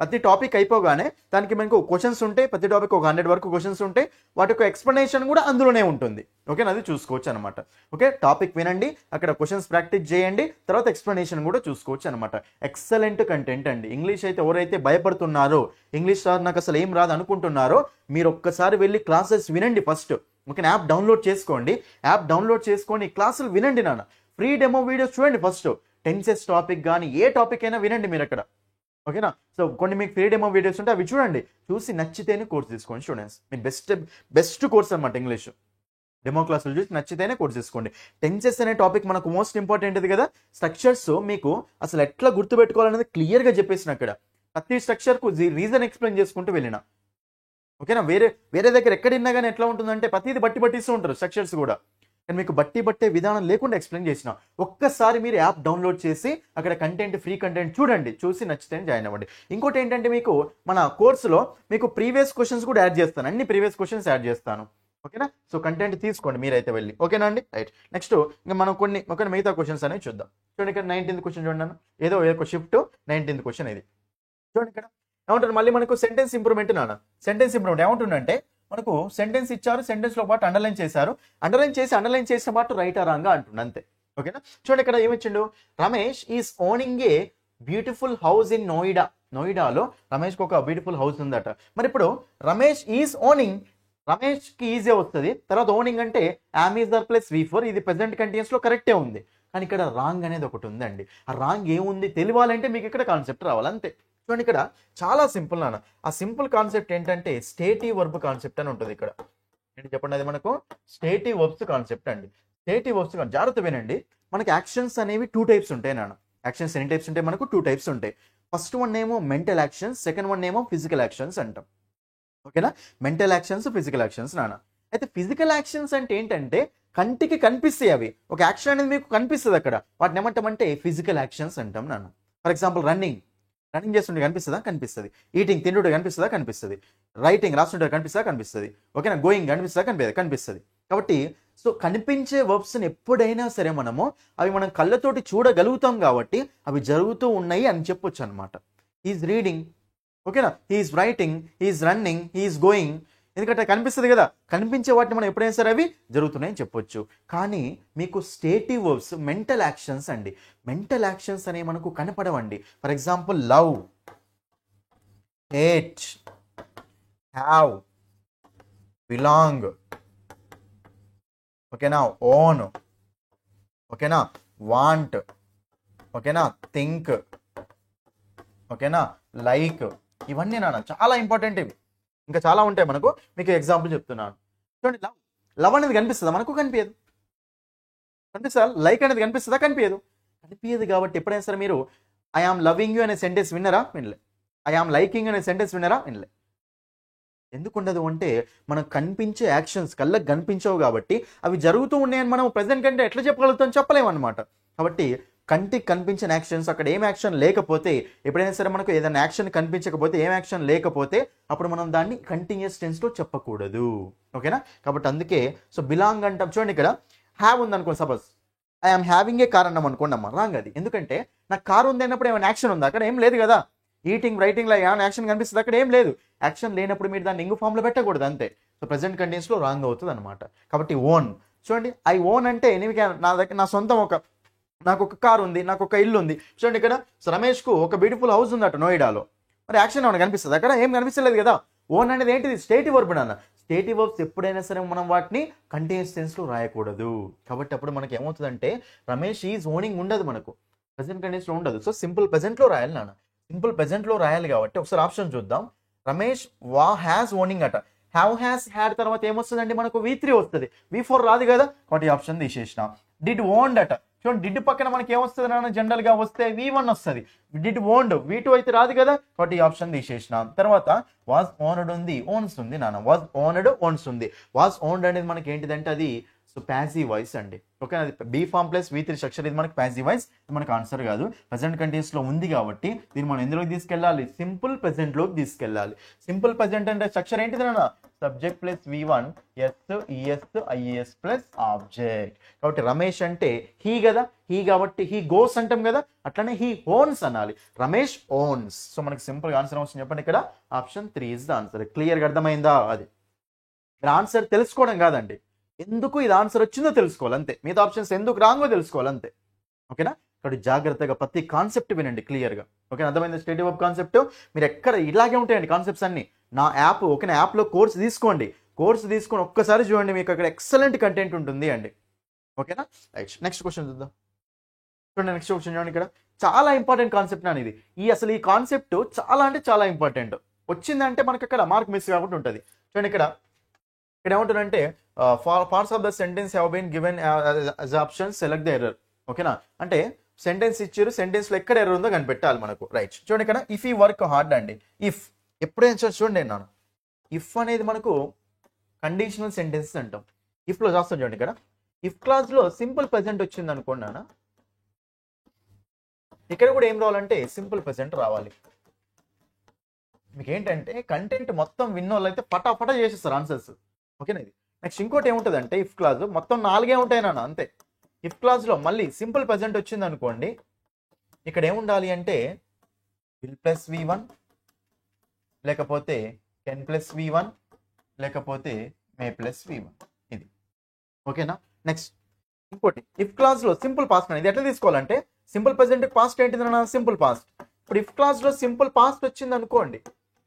ప్రతి టాపిక్ అయిపోగానే దానికి మనకు క్వశ్చన్స్ ఉంటాయి. ప్రతి టాపిక్ ఒక 100 వరకు క్వశ్చన్స్ ఉంటాయి. వాటి యొక్క ఎక్స్ప్లెనేషన్ కూడా అందులోనే ఉంటుంది. ఓకేనా? అది చూసుకోవచ్చు అనమాట. ఓకే, టాపిక్ వినండి, అక్కడ క్వశ్చన్స్ ప్రాక్టీస్ చేయండి, తర్వాత ఎక్స్ప్లెనేషన్ కూడా చూసుకోవచ్చు అనమాట. ఎక్సలెంట్ కంటెంట్ అండి. ఇంగ్లీష్ అయితే ఎవరైతే భయపడుతున్నారో, ఇంగ్లీష్ సార్ నాకు అసలు ఏం రాదు అనుకుంటున్నారో, మీరు ఒక్కసారి వెళ్ళి క్లాసెస్ వినండి ఫస్ట్. ఓకేనా? యాప్ డౌన్లోడ్ చేసుకోండి. యాప్ డౌన్లోడ్ చేసుకొని క్లాసులు వినండి నాన్న. ఫ్రీ డెమో వీడియోస్ చూడండి ఫస్ట్. టెన్సెస్ టాపిక్ కానీ ఏ టాపిక్ అయినా వినండి మీరు అక్కడ. ఓకేనా? సో కొన్ని మీకు ఫ్రీ డెమో వీడియోస్ ఉంటే అవి చూడండి, చూసి నచ్చితేనే కోర్స్ తీసుకోండి స్టూడెంట్స్. మీ బెస్ట్ కోర్స్ అనమాట ఇంగ్లీష్. డెమో క్లాసులు చూసి నచ్చితేనే కోర్స్ తీసుకోండి. టెన్సెస్ అనే టాపిక్ మనకు మోస్ట్ ఇంపార్టెంట్ కదా. స్ట్రక్చర్స్ మీకు అసలు ఎట్లా గుర్తుపెట్టుకోవాలనేది క్లియర్గా చెప్పేసిన అక్కడ. ప్రతి స్ట్రక్చర్కు రీజన్ ఎక్స్ప్లెయిన్ చేసుకుంటూ వెళ్ళిన. ఓకేనా? వేరే దగ్గర ఎక్కడిన్నా కానీ ఎట్లా ఉంటుందంటే ప్రతిది బట్టిస్తూ ఉంటారు స్ట్రక్చర్స్ కూడా. కానీ మీకు బట్టే విధానం లేకుండా ఎక్స్ప్లెయిన్ చేసిన. ఒక్కసారి మీరు యాప్ డౌన్లోడ్ చేసి అక్కడ కంటెంట్, ఫ్రీ కంటెంట్ చూడండి, చూసి నచ్చితే జాయిన్ అవ్వండి. ఇంకోటి ఏంటంటే మీకు మన కోర్సులో మీకు ప్రీవియస్ క్వశ్చన్స్ కూడా యాడ్ చేస్తాను. అన్ని ప్రీవియస్ క్వశ్చన్స్ యాడ్ చేస్తాను. ఓకేనా? సో కంటెంట్ తీసుకోండి మీరైతే వెళ్ళి. ఓకేనా అండి? రైట్. నెక్స్ట్ ఇంకా మనం కొన్ని మిగతా క్వశ్చన్స్ అనేవి చూద్దాం. చూడండి ఇక్కడ 19th క్వశ్చన్ చూడండి. ఏదో షిఫ్ట్ 19th క్వశ్చన్ ఇది చూడండి. ఇక్కడ ఏమంటారు మళ్ళీ మనకు సెంటెన్స్ ఇంప్రూవ్మెంట్ నాన్న. సెంటెన్స్ ఇంప్రూవ్మెంట్ ఏమంటుందంటే మనకు సెంటెన్స్ ఇచ్చారు, సెంటెన్స్లో పాటు అండర్లైన్ చేశారు, అండర్లైన్ చేసిన పాటు రైట్ ఆర్ రాంగ్ అంటుంది అంతే. ఓకేనా? చూడండి ఇక్కడ ఏమిచ్చిండు, Ramesh is owning a beautiful house in Noida. నోయిడాలో రమేష్కి ఒక బ్యూటిఫుల్ హౌస్ ఉందట. మరి ఇప్పుడు రమేష్ ఈజ్ ఓనింగ్, రమేష్కి ఈజీ వస్తుంది. తర్వాత ఓనింగ్ అంటే am is there plus V4. ఇది ప్రెసెంట్ కంటిన్యూస్లో కరెక్టే ఉంది. కానీ ఇక్కడ రాంగ్ అనేది ఒకటి ఉందండి. ఆ రాంగ్ ఏముంది తెలియాలంటే మీకు ఇక్కడ కాన్సెప్ట్ రావాలి అంతే. చూడండి ఇక్కడ చాలా సింపుల్ నాన్న. ఆ సింపుల్ కాన్సెప్ట్ ఏంటంటే స్టేటివ్ వర్బ్ కాన్సెప్ట్ అని ఉంటుంది ఇక్కడ. ఏంటి చెప్పండి, అది మనకు స్టేటివ్ వర్బ్స్ కాన్సెప్ట్ అండి. స్టేటివ్ వర్బ్స్ జాగ్రత్త వినండి. మనకి యాక్షన్స్ అనేవి 2 types ఉంటాయి నాన్న. యాక్షన్స్ ఎన్ని టైప్స్ ఉంటాయి? మనకు 2 types ఉంటాయి. ఫస్ట్ వన్ ఏమో మెంటల్ యాక్షన్స్, సెకండ్ వన్ ఏమో ఫిజికల్ యాక్షన్స్ అంటాం. ఓకేనా? మెంటల్ యాక్షన్స్, ఫిజికల్ యాక్షన్స్ నాన్న. అయితే ఫిజికల్ యాక్షన్స్ అంటే ఏంటంటే కంటికి కనిపిస్తాయి అవి. ఒక యాక్షన్ అనేది మీకు కనిపిస్తుంది అక్కడ, వాటిని ఏమంటామంటే ఫిజికల్ యాక్షన్స్ అంటాం నాన్న. ఫర్ ఎగ్జాంపుల్ రన్నింగ్ చేస్తుంటే కనిపిస్తుందా? కనిపిస్తుంది. ఈటింగ్ తింటుంటే కనిపిస్తుందా? కనిపిస్తుంది. రైటింగ్ రాస్తుంటే కనిపిస్తుందా? కనిపిస్తుంది. ఓకేనా? గోయింగ్ కనిపిస్తుందా? కనిపిస్తుంది. కాబట్టి సో కనిపించే వర్బ్స్ని ఎప్పుడైనా సరే అవి మనం కళ్ళతోటి చూడగలుగుతాం కాబట్టి అవి జరుగుతూ ఉన్నాయి అని చెప్పొచ్చు అనమాట. హీఈస్ రీడింగ్, ఓకేనా, he is writing, he is running, he is going. ఎందుకంటే కనిపిస్తుంది కదా, కనిపించే వాటిని మనం ఎప్పుడైనా సరే అవి జరుగుతున్నాయని చెప్పొచ్చు. కానీ మీకు స్టేటివ్ వర్బ్స్ మెంటల్ యాక్షన్స్ అండి. మెంటల్ యాక్షన్స్ అనేవి మనకు కనపడవండి. For example love, hate, have, belong, ఓకేనా, ఓన్, ఓకేనా, వాంట్, ఓకేనా, థింక్, ఓకేనా, లైక్. ఇవన్నీ నాన్న చాలా ఇంపార్టెంట్. ఇవి ఇంకా చాలా ఉంటాయి మనకు. మీకు ఎగ్జాంపుల్ చెప్తున్నాను. చూడండి, లవ్ అనేది కనిపిస్తుందా? మనకు కనిపించదు. కనిపిస్తుందా? లైక్ అనేది కనిపిస్తుందా? కనిపించదు కాబట్టి ఎప్పుడైనా సరే మీరు ఐ ఆమ్ లవింగ్ యూ అనే సెంటెన్స్ విన్నరా? వినలే. ఐ ఆమ్ లైకింగ్ అనే సెంటెన్స్ విన్నరా? వినలే. ఎందుకుండదు అంటే మనకు కనిపించే యాక్షన్స్ కళ్ళకు కనిపించవు కాబట్టి అవి జరుగుతూ ఉన్నాయని మనం ప్రెజెంట్ కంటే ఎట్లా చెప్పగలుగుతాం? చెప్పలేము అనమాట. కాబట్టి కంటికి కనిపించిన యాక్షన్స్, అక్కడ ఏం యాక్షన్ లేకపోతే, ఎప్పుడైనా సరే మనకు ఏదైనా యాక్షన్ కనిపించకపోతే, ఏం యాక్షన్ లేకపోతే అప్పుడు మనం దాన్ని కంటిన్యూస్ టెన్స్లో చెప్పకూడదు. ఓకేనా? కాబట్టి అందుకే సో బిలాంగ్ అంటాం. చూడండి ఇక్కడ హ్యావ్ ఉంది అనుకోండి, suppose I'm having a car అన్నాం అనుకోండి అమ్మ, రాంగ్ అది. ఎందుకంటే నాకు కార్ ఉంది అన్నప్పుడు ఏమైనా యాక్షన్ ఉందా? అక్కడ ఏం లేదు కదా. ఈటింగ్ రైటింగ్లో ఏమైనా యాక్షన్ కనిపిస్తుంది, అక్కడ ఏం లేదు. యాక్షన్ లేనప్పుడు మీరు దాన్ని ఇంగు ఫామ్లో పెట్టకూడదు అంతే. సో ప్రెసెంట్ కంటిన్యూస్లో రాంగ్ అవుతుంది అనమాట. కాబట్టి ఓన్, చూడండి ఐ ఓన్ అంటే నా దగ్గర నా సొంతం నాకు ఒక కార్ ఉంది, నాకు ఒక ఇల్లు ఉంది. చూడండి ఇక్కడ సో రమేష్కు ఒక బ్యూటిఫుల్ హౌస్ ఉందట నోయిడాలో. మరి యాక్షన్ ఏమైనా కనిపిస్తుంది? అక్కడ ఏం కనిపించలేదు కదా. ఓన్ అనేది ఏంటిది? స్టేటివ్ వర్బ్ నాన్న. స్టేటివ్ వర్బ్స్ ఎప్పుడైనా సరే మనం వాటిని కంటిన్యూస్ టెన్స్లో రాయకూడదు. కాబట్టి అప్పుడు మనకి ఏమవుతుందంటే రమేష్ ఈజ్ ఓనింగ్ ఉండదు, మనకు ప్రెసెంట్ కంటిన్యూస్లో ఉండదు. సో సింపుల్ ప్రెసెంట్లో రాయాలి నాన్న. సింపుల్ ప్రెసెంట్లో రాయాలి కాబట్టి ఒకసారి ఆప్షన్ చూద్దాం. రమేష్ హ్యాస్ ఓనింగ్ అట. హ్యావ్ హ్యాస్ హ్యాడ్ తర్వాత ఏమొస్తుందండి మనకు V3 వస్తుంది, V4 రాదు కదా. కాబట్టి ఆప్షన్ తీసేసిన. డిడ్ ఓన్డ్ అట. చూడండి డిడ్ పక్కన మనకి ఏమొస్తుంది నాన్న? జనరల్ గా వస్తే V1 వస్తుంది. డిడ్ ఓన్డ్ V2 అయితే రాదు కదా. కాబట్టి ఈ ఆప్షన్ తీసేసిన. తర్వాత వాజ్ ఓనడ్ ఉంది, ఓన్స్ ఉంది నాన్న. వాజ్ ఓనడ్, ఓన్స్ ఉంది. వాజ్ ఓన్డ్ అనేది మనకి ఏంటిదంటే అది సో ప్యాసివ్ వాయిస్ అండి. ఓకే, అది be form plus V3 structure. ఇది మనకి ప్యాసివ్ వాయిస్, ఇది మనకి ఆన్సర్ కాదు. ప్రెసెంట్ కంటిన్యూస్లో ఉంది కాబట్టి దీన్ని మనం ఎందులోకి తీసుకెళ్ళాలి? సింపుల్ ప్రెసెంట్లోకి తీసుకెళ్ళాలి. సింపుల్ ప్రెసెంట్ అంటే స్ట్రక్చర్ ఏంటిది నాన్న? Subject plus V1 IES plus object. కాబట్టి రమేష్ అంటే హీ కదా, హీ కాబట్టి హీ గోస్ అంటాం కదా, అట్లనే హీ ఓన్స్ అనాలి. రమేష్ ఓన్స్. సో మనకి సింపుల్ ఆన్సర్ వస్తుంది. చెప్పండి ఇక్కడ ఆప్షన్ 3 ఇస్ ద ఆన్సర్. క్లియర్గా అర్థమైందా? అది ఆన్సర్ తెలుసుకోవడం కాదండి, ఎందుకు ఇది ఆన్సర్ వచ్చిందో తెలుసుకోవాలి అంతే. మిగతా ఆప్షన్స్ ఎందుకు రాంగో తెలుసుకోవాలి అంతే. ఓకేనా? కాబట్టి జాగ్రత్తగా ప్రతి కాన్సెప్ట్ వినండి క్లియర్గా. ఓకే, అర్థమైంది? స్టేటివ్ వర్బ్ కాన్సెప్ట్ మీరు ఎక్కడ ఇలాగే ఉంటాయండి కాన్సెప్ట్స్ అన్ని. నా యాప్ ఓకేనా, యాప్లో కోర్స్ తీసుకోండి. కోర్స్ తీసుకొని ఒక్కసారి చూడండి, మీకు అక్కడ ఎక్సలెంట్ కంటెంట్ ఉంటుంది అండి. ఓకేనా? రైట్, నెక్స్ట్ క్వశ్చన్ చూద్దాం. చూడండి నెక్స్ట్ క్వశ్చన్ చూడండి. ఇక్కడ చాలా ఇంపార్టెంట్ కాన్సెప్ట్ అని ఇది. అసలు ఈ కాన్సెప్ట్ చాలా అంటే చాలా ఇంపార్టెంట్. వచ్చిందంటే మనకి అక్కడ మార్క్ మిస్ కాకుండా ఉంటుంది. చూడండి ఇక్కడ ఏమంటుందంటే parts of the sentence have been given as option, select the error. ఓకేనా? అంటే సెంటెన్స్ ఇచ్చారు, సెంటెన్స్లో ఎక్కడ ఎర్రర్ ఉందో కనిపెట్టాలి మనకు. రైట్, చూడండి ఇక్కడ ఇఫ్ ఈ వర్క్ హార్డ్ అండి. ఇఫ్ ఎప్పుడైనా చూడండి నాన్న, ఇఫ్ అనేది మనకు కండిషనల్ సెంటెన్సెస్ అంటాం. ఇఫ్లో చూస్తాం చూడండి ఇక్కడ. ఇఫ్ క్లాస్లో సింపుల్ ప్రెజెంట్ వచ్చింది అనుకోండి నాన్న, ఇక్కడ కూడా ఏం రావాలంటే సింపుల్ ప్రెజెంట్ రావాలి. మీకు ఏంటంటే కంటెంట్ మొత్తం విన్నోళ్ళు అయితే పటాపటా చేసేస్తారు ఆన్సర్స్. ఓకేనా? ఇది నెక్స్ట్ ఇంకోటి ఏముంటుంది అంటే ఇఫ్ క్లాజ్ మొత్తం 4 ఉంటాయి నాన్న అంతే. ఇఫ్ క్లాజ్లో మళ్ళీ సింపుల్ ప్రెజెంట్ వచ్చింది అనుకోండి, ఇక్కడ ఏముండాలి అంటే విల్ ప్లస్ V1, లేకపోతే కెన్ ప్లస్ V1, లేకపోతే మే ప్లస్ V1. ఇది ఓకేనా? నెక్స్ట్ ఇంకోటి ఇఫ్ క్లాజ్లో సింపుల్ పాస్ట్ అనేది ఎట్లా తీసుకోవాలంటే సింపుల్ ప్రెజెంట్ పాస్ట్ ఏంటిది నాన్న? Simple past. ఇప్పుడు ఇఫ్ క్లాజ్లో సింపుల్ పాస్ట్ వచ్చింది అనుకోండి,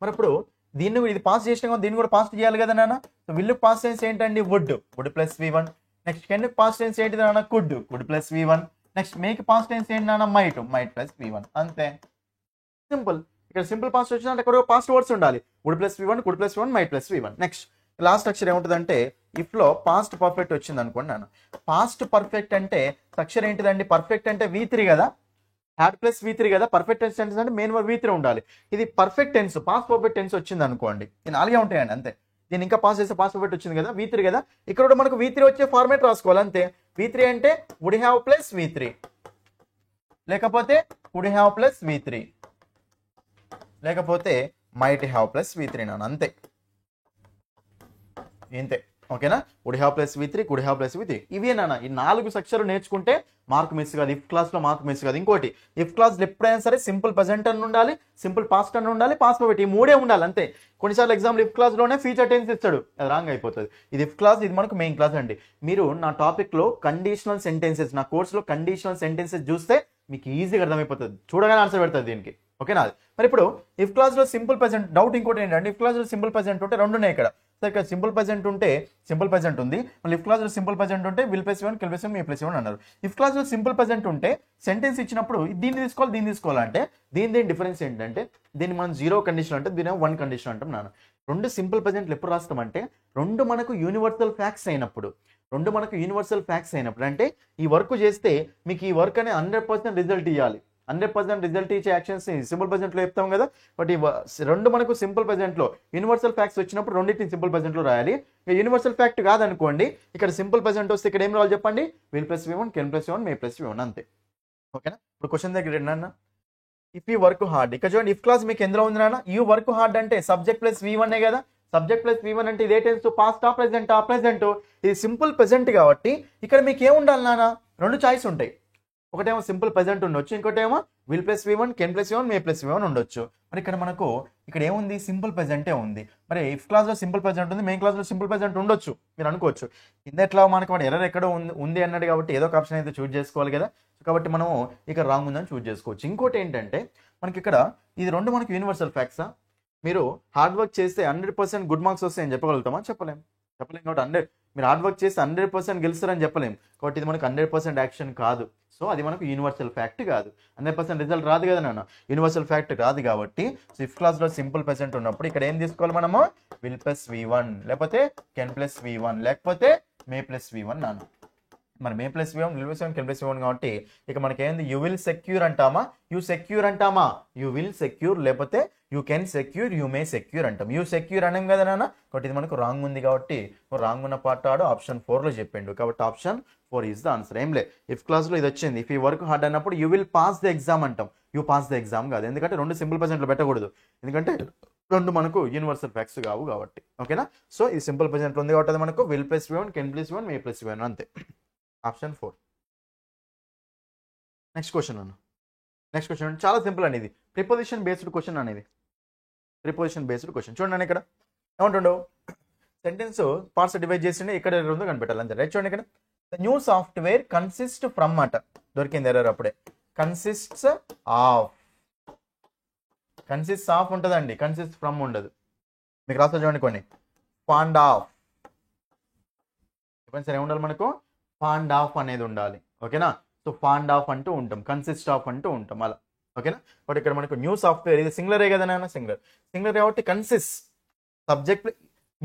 మరి ఇప్పుడు దీన్ని ఇది పాస్ చేసినా దీన్ని కూడా పాస్ట్ చేయాలి కదా నాన్న. సో విల్ పాస్ట్ టెన్స్ ఏంటండి? Would plus V1. Next can past tense ఏంటిది నాన్న? Could plus V1. Next may past tense ఏంటి నాన్న? Might plus V1. అంతే సింపుల్. ఇక్కడ సింపుల్ పాస్ట్ వచ్చిందంటే అక్కడ పాస్ట్ వర్డ్స్ ఉండాలి. Would plus V1, could plus V1, might plus V1. Next last structure ఏముంటుందంటే ఇఫ్లో పాస్ట్ పర్ఫెక్ట్ వచ్చింది అనుకోండి నాన్న. పాస్ట్ పర్ఫెక్ట్ అంటే స్ట్రక్చర్ ఏంటిదండి? పర్ఫెక్ట్ అంటే V3 కదా, హ్యాడ్ ప్లస్ V3 కదా. పర్ఫెక్ట్ టెన్స్ అంటే మెయిన్ వర్బ్ V3 ఉండాలి. ఇది perfect tense, past perfect tense వచ్చింది అనుకోండి, ఇది 4 ఉంటాయండి అంతే. దీన్ని ఇంకా పాస్ చేస్తే పాస్ట్ పర్ఫెక్ట్ వచ్చింది కదా, V3 కదా. ఇక్కడ కూడా మనకు V3 వచ్చే ఫార్మేట్ రాసుకోవాలి అంతే. V3 అంటే వుడ్ హ్యావ్ ప్లస్ V3, లేకపోతే వుడ్ హ్యావ్ ప్లస్ V3, లేకపోతే మైట్ హ్యావ్ ప్లస్ V3 నాన్న అంతే. ఇంతే. ఓకేనా? Would have plus V3, could have plus V3. ఇవే నాన్న. ఈ 4 స్ట్రక్చర్ నేర్చుకుంటే మార్క్ మిస్ కాదు. ఇఫ్ క్లాస్లో మార్క్ మిస్ కాదు. ఇంకోటి ఇఫ్ క్లాస్లో ఎప్పుడైనా సరే సింపుల్ ప్రెజెంట్ అని ఉండాలి, సింపుల్ పాస్ట్ అని ఉండాలి, పాస్ట్ పర్ఫెక్ట్, ఈ 3 ఉండాలి అంతే. కొన్నిసార్లు ఎగ్జాంపుల్ ఇఫ్ క్లాస్లోనే ఫ్యూచర్ టెన్స్ ఇస్తాడు, అది రాంగ్ అయిపోతుంది. ఇది ఇఫ్ క్లాస్, ఇది మనకు మెయిన్ క్లాస్ అండి. మీరు నా టాపిక్లో కండిషనల్ సెంటెన్సెస్, నా కోర్సులో కండిషనల్ సెంటెన్సెస్ చూస్తే మీకు ఈజీగా అర్థమైపోతుంది, చూడగానే ఆన్సర్ పెడుతుంది దీనికి. ఓకేనా? మరి ఇప్పుడు ఇఫ్ క్లాస్లో సింపుల్ ప్రెజెంట్ డౌట్ ఇంకోటి ఏంటంటే ఇఫ్ క్లాస్లో సింపుల్ ప్రెజెంట్ ఉంటే 2 ఉన్నాయి ఇక్కడ. సో ఇక్కడ సింపుల్ ప్రెజెంట్ ఉంటే సింపుల్ ప్రెజెంట్ ఉంది, మళ్ళీ ఇఫ్ క్లాస్లో సింపుల్ ప్రెజెంట్ ఉంటే will plus V1, can plus V1, May plus V1 అన్నారు. ఇఫ్ క్లాస్లో సింపుల్ ప్రెజెంట్ ఉంటే సెంటెన్స్ ఇచ్చినప్పుడు దీన్ని తీసుకోవాలి, దీన్ని తీసుకోవాలంటే దీని డిఫరెన్స్ ఏంటంటే దీన్ని మనం 0 కండిషన్ అంటే దీని 1 కండిషన్ అంటాం నాన్న. 2 సింపుల్ ప్రెజెంట్లు ఎప్పుడు రాస్తామంటే 2 మనకు యూనివర్సల్ ఫ్యాక్ట్స్ అయినప్పుడు, 2 మనకు యూనివర్సల్ ఫ్యాక్ట్స్ అయినప్పుడు, అంటే ఈ వర్క్ చేస్తే మీకు ఈ వర్క్ అనే 100% రిజల్ట్ ఇవ్వాలి. 100% రిజల్ట్ ఇచ్చే యాక్షన్స్ సింపుల్ ప్రెజెంట్లో చెప్తాం కదా. బట్ ఈ 2 మనకు సింపుల్ ప్రెజెంట్లో యూనివర్సల్ ఫ్యాక్ట్స్ వచ్చినప్పుడు రెండింటిని సింపుల్ ప్రెజెంట్లో రాయాలి. యూనివర్సల్ ఫ్యాక్ట్ కాదనుకోండి, ఇక్కడ సింపుల్ ప్రెజెంట్ వస్తే ఇక్కడ ఏం రావాలి చెప్పండి? Will plus V1, can plus V1, May plus V1 అంతే. ఓకేనా. ఇప్పుడు క్వశ్చన్ దగ్గర ఏంటన్నా, ఇఫ్ యూ వర్క్ హార్డ్, ఇక్కడ చూడండి ఇఫ్ క్లాస్ మీకు ఎందులో ఉంది నాన్న, యూ వర్క్ హార్డ్ అంటే సబ్జెక్ట్ ప్లస్ V1 కదా, సబ్జెక్ట్ ప్లస్ V1 అంటే ఇదే టెన్స్ పాస్ట్ ఆ ప్రెసెంట్ ఇది సింపుల్ ప్రెసెంట్ కాబట్టి ఇక్కడ మీకు ఏముండాలి నాన్న, రెండు చాయిస్ ఉంటాయి. ఒకటేమో సింపుల్ ప్రెసెంట్ ఉండొచ్చు, ఇంకోటేమో will plus V1 can plus V1 May plus V1 ఉండొచ్చు. మరి ఇక్కడ మనకు ఇక్కడ ఏముంది, సింపుల్ ప్రెసెంటే ఉంది. మరి ఇఫ్ క్లాస్లో సింపుల్ ప్రెసెంట్ ఉంది, మెయిన్ క్లాస్లో సింపుల్ ప్రెసెంట్ ఉండొచ్చు మీరు అనుకోవచ్చు. కింద ఎట్లా మనకు వాడు ఎర్రర్ ఎక్కడో ఉంది అన్నాడు కాబట్టి ఏదో ఒక ఆప్షన్ అయితే చూజ్ చేసుకోవాలి కదా. కాబట్టి మనం ఇక్కడ రాంగ్ ఉందని చూజ్ చేసుకోవచ్చు. ఇంకోటి ఏంటంటే మనకి ఇక్కడ ఇది రెండు మనకి యూనివర్సల్ ఫ్యాక్ట్సా, మీరు హార్డ్ వర్క్ చేస్తే 100% గుడ్ మార్క్స్ వస్తాయని చెప్పగలుగుతామా, చెప్పలేం కాబట్టి మీరు హార్డ్ వర్క్ చేస్తే 100% గెలుస్తారని చెప్పలేం. కాబట్టి ఇది మనకు 100% యాక్షన్ కాదు. సో అది మనకు యూనివర్సల్ ఫ్యాక్ట్ కాదు. 100% రిజల్ట్ రాదు కదా నాన్న, యూనివర్సల్ ఫ్యాక్ట్ రాదు కాబట్టి ఇఫ్ క్లాస్లో సింపుల్ ప్రెసెంట్ ఉన్నప్పుడు ఇక్కడ ఏం తీసుకోవాలి మనము, విల్ ప్లస్ V1 లేకపోతే కెన్ ప్లస్ V1 లేకపోతే మే ప్లస్ V1 నాన్న. మరి may plus V1 will plus V1 can plus V1 కాబట్టి ఇక మనకి ఏంది, యూ విల్ సెక్యూర్ అంటామా, యూ సెక్యూర్ అంటామా, యూ విల్ సెక్యూర్ లేకపోతే you can secure you may secure అంటాం. యూ సెక్యూర్ అనం కదా నాన్న, కాబట్టి ఇది మనకు రాంగ్ ఉంది కాబట్టి రాంగ్ ఉన్న పార్ట్ ఆడు ఆప్షన్ 4లో చెప్పిండు. కాబట్టి ఆప్షన్ 4 ఈజ్ ద ఆన్సర్. ఏం లే, ఇఫ్ క్లాస్లో ఇది వచ్చింది, ఇఫ్ యూ వర్క్ హార్డ్ అన్నప్పుడు you will pass the exam అంటాం, యూ పాస్ ద ఎగ్జామ్ కాదు. ఎందుకంటే రెండు సింపుల్ ప్రెసెంట్లో పెట్టకూడదు, ఎందుకంటే రెండు మనకు యూనివర్సల్ ఫ్యాక్ట్స్ కావు కాబట్టి. ఓకేనా. సో ఇది సింపుల్ ప్రెసెంట్లో ఉంది కాబట్టి మనకు will plus V1 can plus V1 May plus V1 అంతే. ఆప్షన్ 4. నెక్స్ట్ క్వశ్చన్ అన్న, నెక్స్ట్ క్వశ్చన్ చాలా సింపుల్ అండి, ఇది ప్రిపోజిషన్ బేస్డ్ క్వశ్చన్ అనేది. ప్రిపోజిషన్ బేస్డ్ క్వశ్చన్ చూడండి, ఇక్కడ ఏమంటుండవు, సెంటెన్స్ పార్ట్స్ డివైడ్ చేసి ఇక్కడ ఎర్రర్ ఉందో కనిపెట్టాలి అంతే. రైట్ చూడండి, ఇక్కడ the new software consist from అట, దొరికింది ఎర్రర్ అప్పుడే. కన్సిస్ట్స్ ఆఫ్, కన్సిస్ట్ ఆఫ్ ఉంటుందండి, కన్సిస్ట్ ఫ్రమ్ ఉండదు. మీకు రాస్తా చూడండి కొన్ని, ఫాండ్ ఆఫ్, చెప్పండి సరే ఏముండాలి మనకు, ఫాండ్ ఆఫ్ అనేది ఉండాలి. ఓకేనా. సో ఫాండ్ ఆఫ్ అంటూ ఉంటాం, కన్సిస్ట్ ఆఫ్ అంటూ ఉంటాం అలా. ఓకేనా. బట్ ఇక్కడ మనకు న్యూ సాఫ్ట్వేర్ ఇది సింగులరే కదా నాన్న, సింగులర్ కాబట్టి కన్సిస్ట్ సబ్జెక్ట్,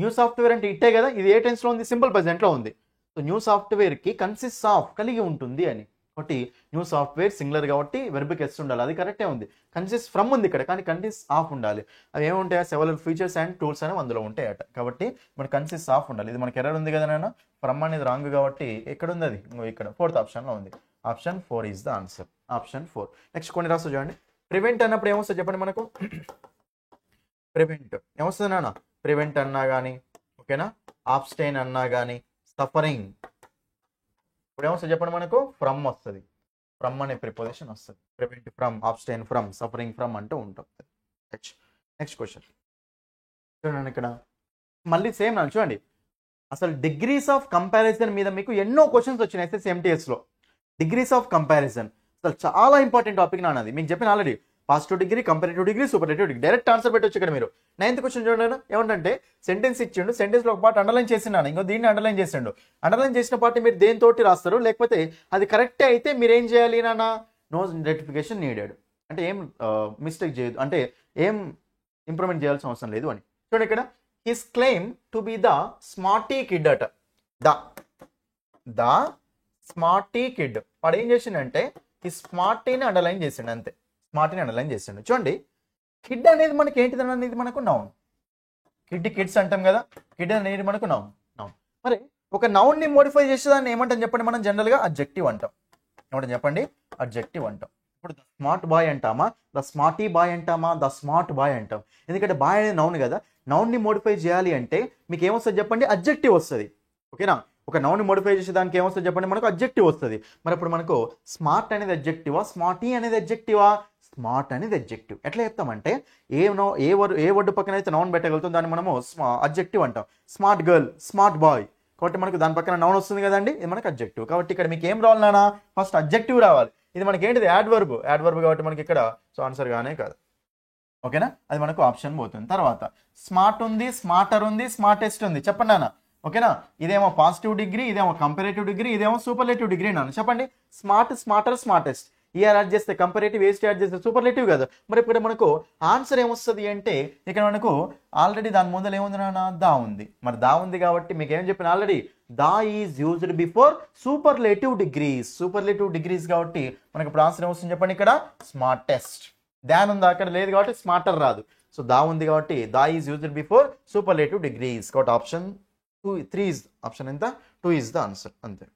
న్యూ సాఫ్ట్వేర్ అంటే ఇట్టే కదా, ఇది ఏ టెన్స్లో ఉంది, సింపుల్ ప్రెసెంట్లో ఉంది. సో న్యూ సాఫ్ట్వేర్కి కన్సిస్ట్ ఆఫ్ కలిగి ఉంటుంది అని, కాబట్టి న్యూ సాఫ్ట్వేర్ సింగులర్ కాబట్టి వెర్బ్కి ఎస్ ఉండాలి, అది కరెక్టే ఉంది. కన్సిస్ట్ ఫ్రమ్ ఉంది ఇక్కడ, కానీ కన్సిస్ట్ ఆఫ్ ఉండాలి. అవి ఏముంటాయా, సెవెరల్ ఫీచర్స్ అండ్ టూల్స్ అనేవి అందులో ఉంటాయట. కాబట్టి మనకు కన్సిస్ట్ ఆఫ్ ఉండాలి. ఇది మనకి ఎర్రర్ ఉంది కదా నాన్న, ఫ్రమ్ అనేది రాంగ్ కాబట్టి ఎక్కడ ఉంది అది, ఇక్కడ 4th ఆప్షన్లో ఉంది. Option 4 is the answer. Option 4. Next కొన్ని రాస్తా చూడండి, ప్రివెంట్ అన్నప్పుడు ఏమొస్తుంది చెప్పండి మనకు, ప్రివెంట్ ఏమొస్తుంది నాన్న, ప్రివెంట్ అన్నా కానీ ఓకేనా, ఆబ్స్టైన్ అన్నా కానీ, సఫరింగ్ ఇప్పుడు ఏమొస్తుంది చెప్పండి మనకు, ఫ్రమ్ వస్తుంది, ఫ్రమ్ అనే ప్రిపోజిషన్ వస్తుంది. Prevent from, abstain from, suffering from అంటూ ఉంటాం. నెక్స్ట్ క్వశ్చన్ చూడండి, ఇక్కడ మళ్ళీ సేమ్ నాన్న చూడండి, అసలు డిగ్రీస్ ఆఫ్ కంపారిజన్ మీద మీకు ఎన్నో క్వశ్చన్స్ వచ్చినాయి SSMTSలో. డిగ్రీస్ ఆఫ్ కంపారిజన్ అసలు చాలా ఇంపార్టెంట్ టాపిక్ నాన్నది, మీకు చెప్పిన already. Positive degree, comparative degree, superlative degree, direct answer పెట్టొచ్చు ఇక్కడ మీరు. 9th క్వశ్చన్ చూడండి, ఏమంటే సెంటెన్స్ ఇచ్చిండు, సెంటెన్స్లో ఒక పార్ట్ అండర్లైన్ చేసినాను, ఇంకో దీన్ని అండర్లైన్ చేసిండు. అండర్లైన్ చేసిన పార్ట్ మీరు దేనితోటి రాస్తారు, లేకపోతే అది కరెక్టే అయితే మీరు ఏం చేయాలి నాన్న, నో రెక్టిఫికేషన్ నీడెడ్, అంటే ఏం మిస్టేక్ చేయదు, అంటే ఏం ఇంప్రూవ్మెంట్ చేయాల్సిన అవసరం లేదు అని. చూడండి ఇక్కడ, his claim to be the smarty kid అట, ద స్మార్టీ కిడ్. వాడు ఏం చేసిండంటే ఈ స్మార్టీని అండర్లైన్ చేసిండు అంతే, స్మార్టీని అండర్లైన్ చేసిండు. చూడండి, కిడ్ అనేది మనకి ఏంటిది అనేది మనకు నౌన్, కిడ్స్ అంటాం కదా, కిడ్ అనేది మనకు నౌన్. మరి ఒక నౌన్ని మోడిఫై చేసేదాన్ని ఏమంటాం చెప్పండి, మనం జనరల్గా అడ్జెక్టివ్ అంటాం. ఏమంటాం చెప్పండి, అడ్జెక్టివ్ అంటాం. ఇప్పుడు ద స్మార్ట్ బాయ్ అంటామా, ద స్మార్టీ బాయ్ అంటామా, ద స్మార్ట్ బాయ్ అంటాం. ఎందుకంటే బాయ్ అనేది నౌన్ కదా, నౌన్ని మోడిఫై చేయాలి అంటే మీకు ఏమొస్తుంది చెప్పండి, అడ్జెక్టివ్ వస్తుంది. ఓకేనా, ఒక నౌన్ని మోడిఫై చేసేదానికి ఏమొస్తుంది చెప్పండి, మనకు అడ్జెక్టివ్ వస్తుంది. మరి ఇప్పుడు మనకు స్మార్ట్ అనేది అడ్జెక్టివా, స్మార్టీ అనేది అడ్జెక్టివా, స్మార్ట్ అనేది అడ్జెక్టివ్. ఎట్లా చెప్తామంటే ఏ వర్డ్ పక్కన అయితే నౌన్ పెట్టగలుగుతాం దాన్ని మనము అడ్జెక్టివ్ అంటాం. స్మార్ట్ గర్ల్, స్మార్ట్ బాయ్, కాబట్టి మనకు దాని పక్కన నౌన్ వస్తుంది కదండి, ఇది మనకు అడ్జెక్టివ్. కాబట్టి ఇక్కడ మీకు ఏం రావాలి నాన్న, ఫస్ట్ అడ్జెక్టివ్ రావాలి. ఇది మనకి ఏంటిది, యాడ్వర్బ్ కాబట్టి మనకి ఇక్కడ సో ఆన్సర్ గానే కాదు. ఓకేనా, అది మనకు ఆప్షన్ పోతుంది. తర్వాత స్మార్ట్ ఉంది, స్మార్టర్ ఉంది, స్మార్టెస్ట్ ఉంది, చెప్పండి నాన్న. ఓకేనా, ఇదేమో పాజిటివ్ డిగ్రీ, ఇదేమో కంపారేటివ్ డిగ్రీ, ఇదేమో సూపర్లేటివ్ డిగ్రీ నాన్న. చెప్పండి, smart, smarter, smartest, E R add చేస్తే కంపారేటివ్, ఏస్ట్ యాడ్ చేస్తే సూపర్లేటివ్ కదా. మరి ఇప్పుడు మనకు ఆన్సర్ ఏమొస్తుంది అంటే ఇక్కడ మనకు ఆల్రెడీ దాని ముందర ఏముంది నాన్న, దా ఉంది. మరి దా ఉంది కాబట్టి మీకు ఏం చెప్పిన already, the is used before superlative degrees కాబట్టి మనకి ఇప్పుడు ఆన్సర్ ఏమొస్తుంది చెప్పండి, ఇక్కడ స్మార్టెస్ట్. దాన్ ఉందా, అక్కడ లేదు కాబట్టి స్మార్టర్ రాదు. సో దా ఉంది కాబట్టి the is used before superlative degrees. కాబట్టి ఆప్షన్ 3 is ఆప్షన్ ఎంత, 2 is the ఆన్సర్ అంతే.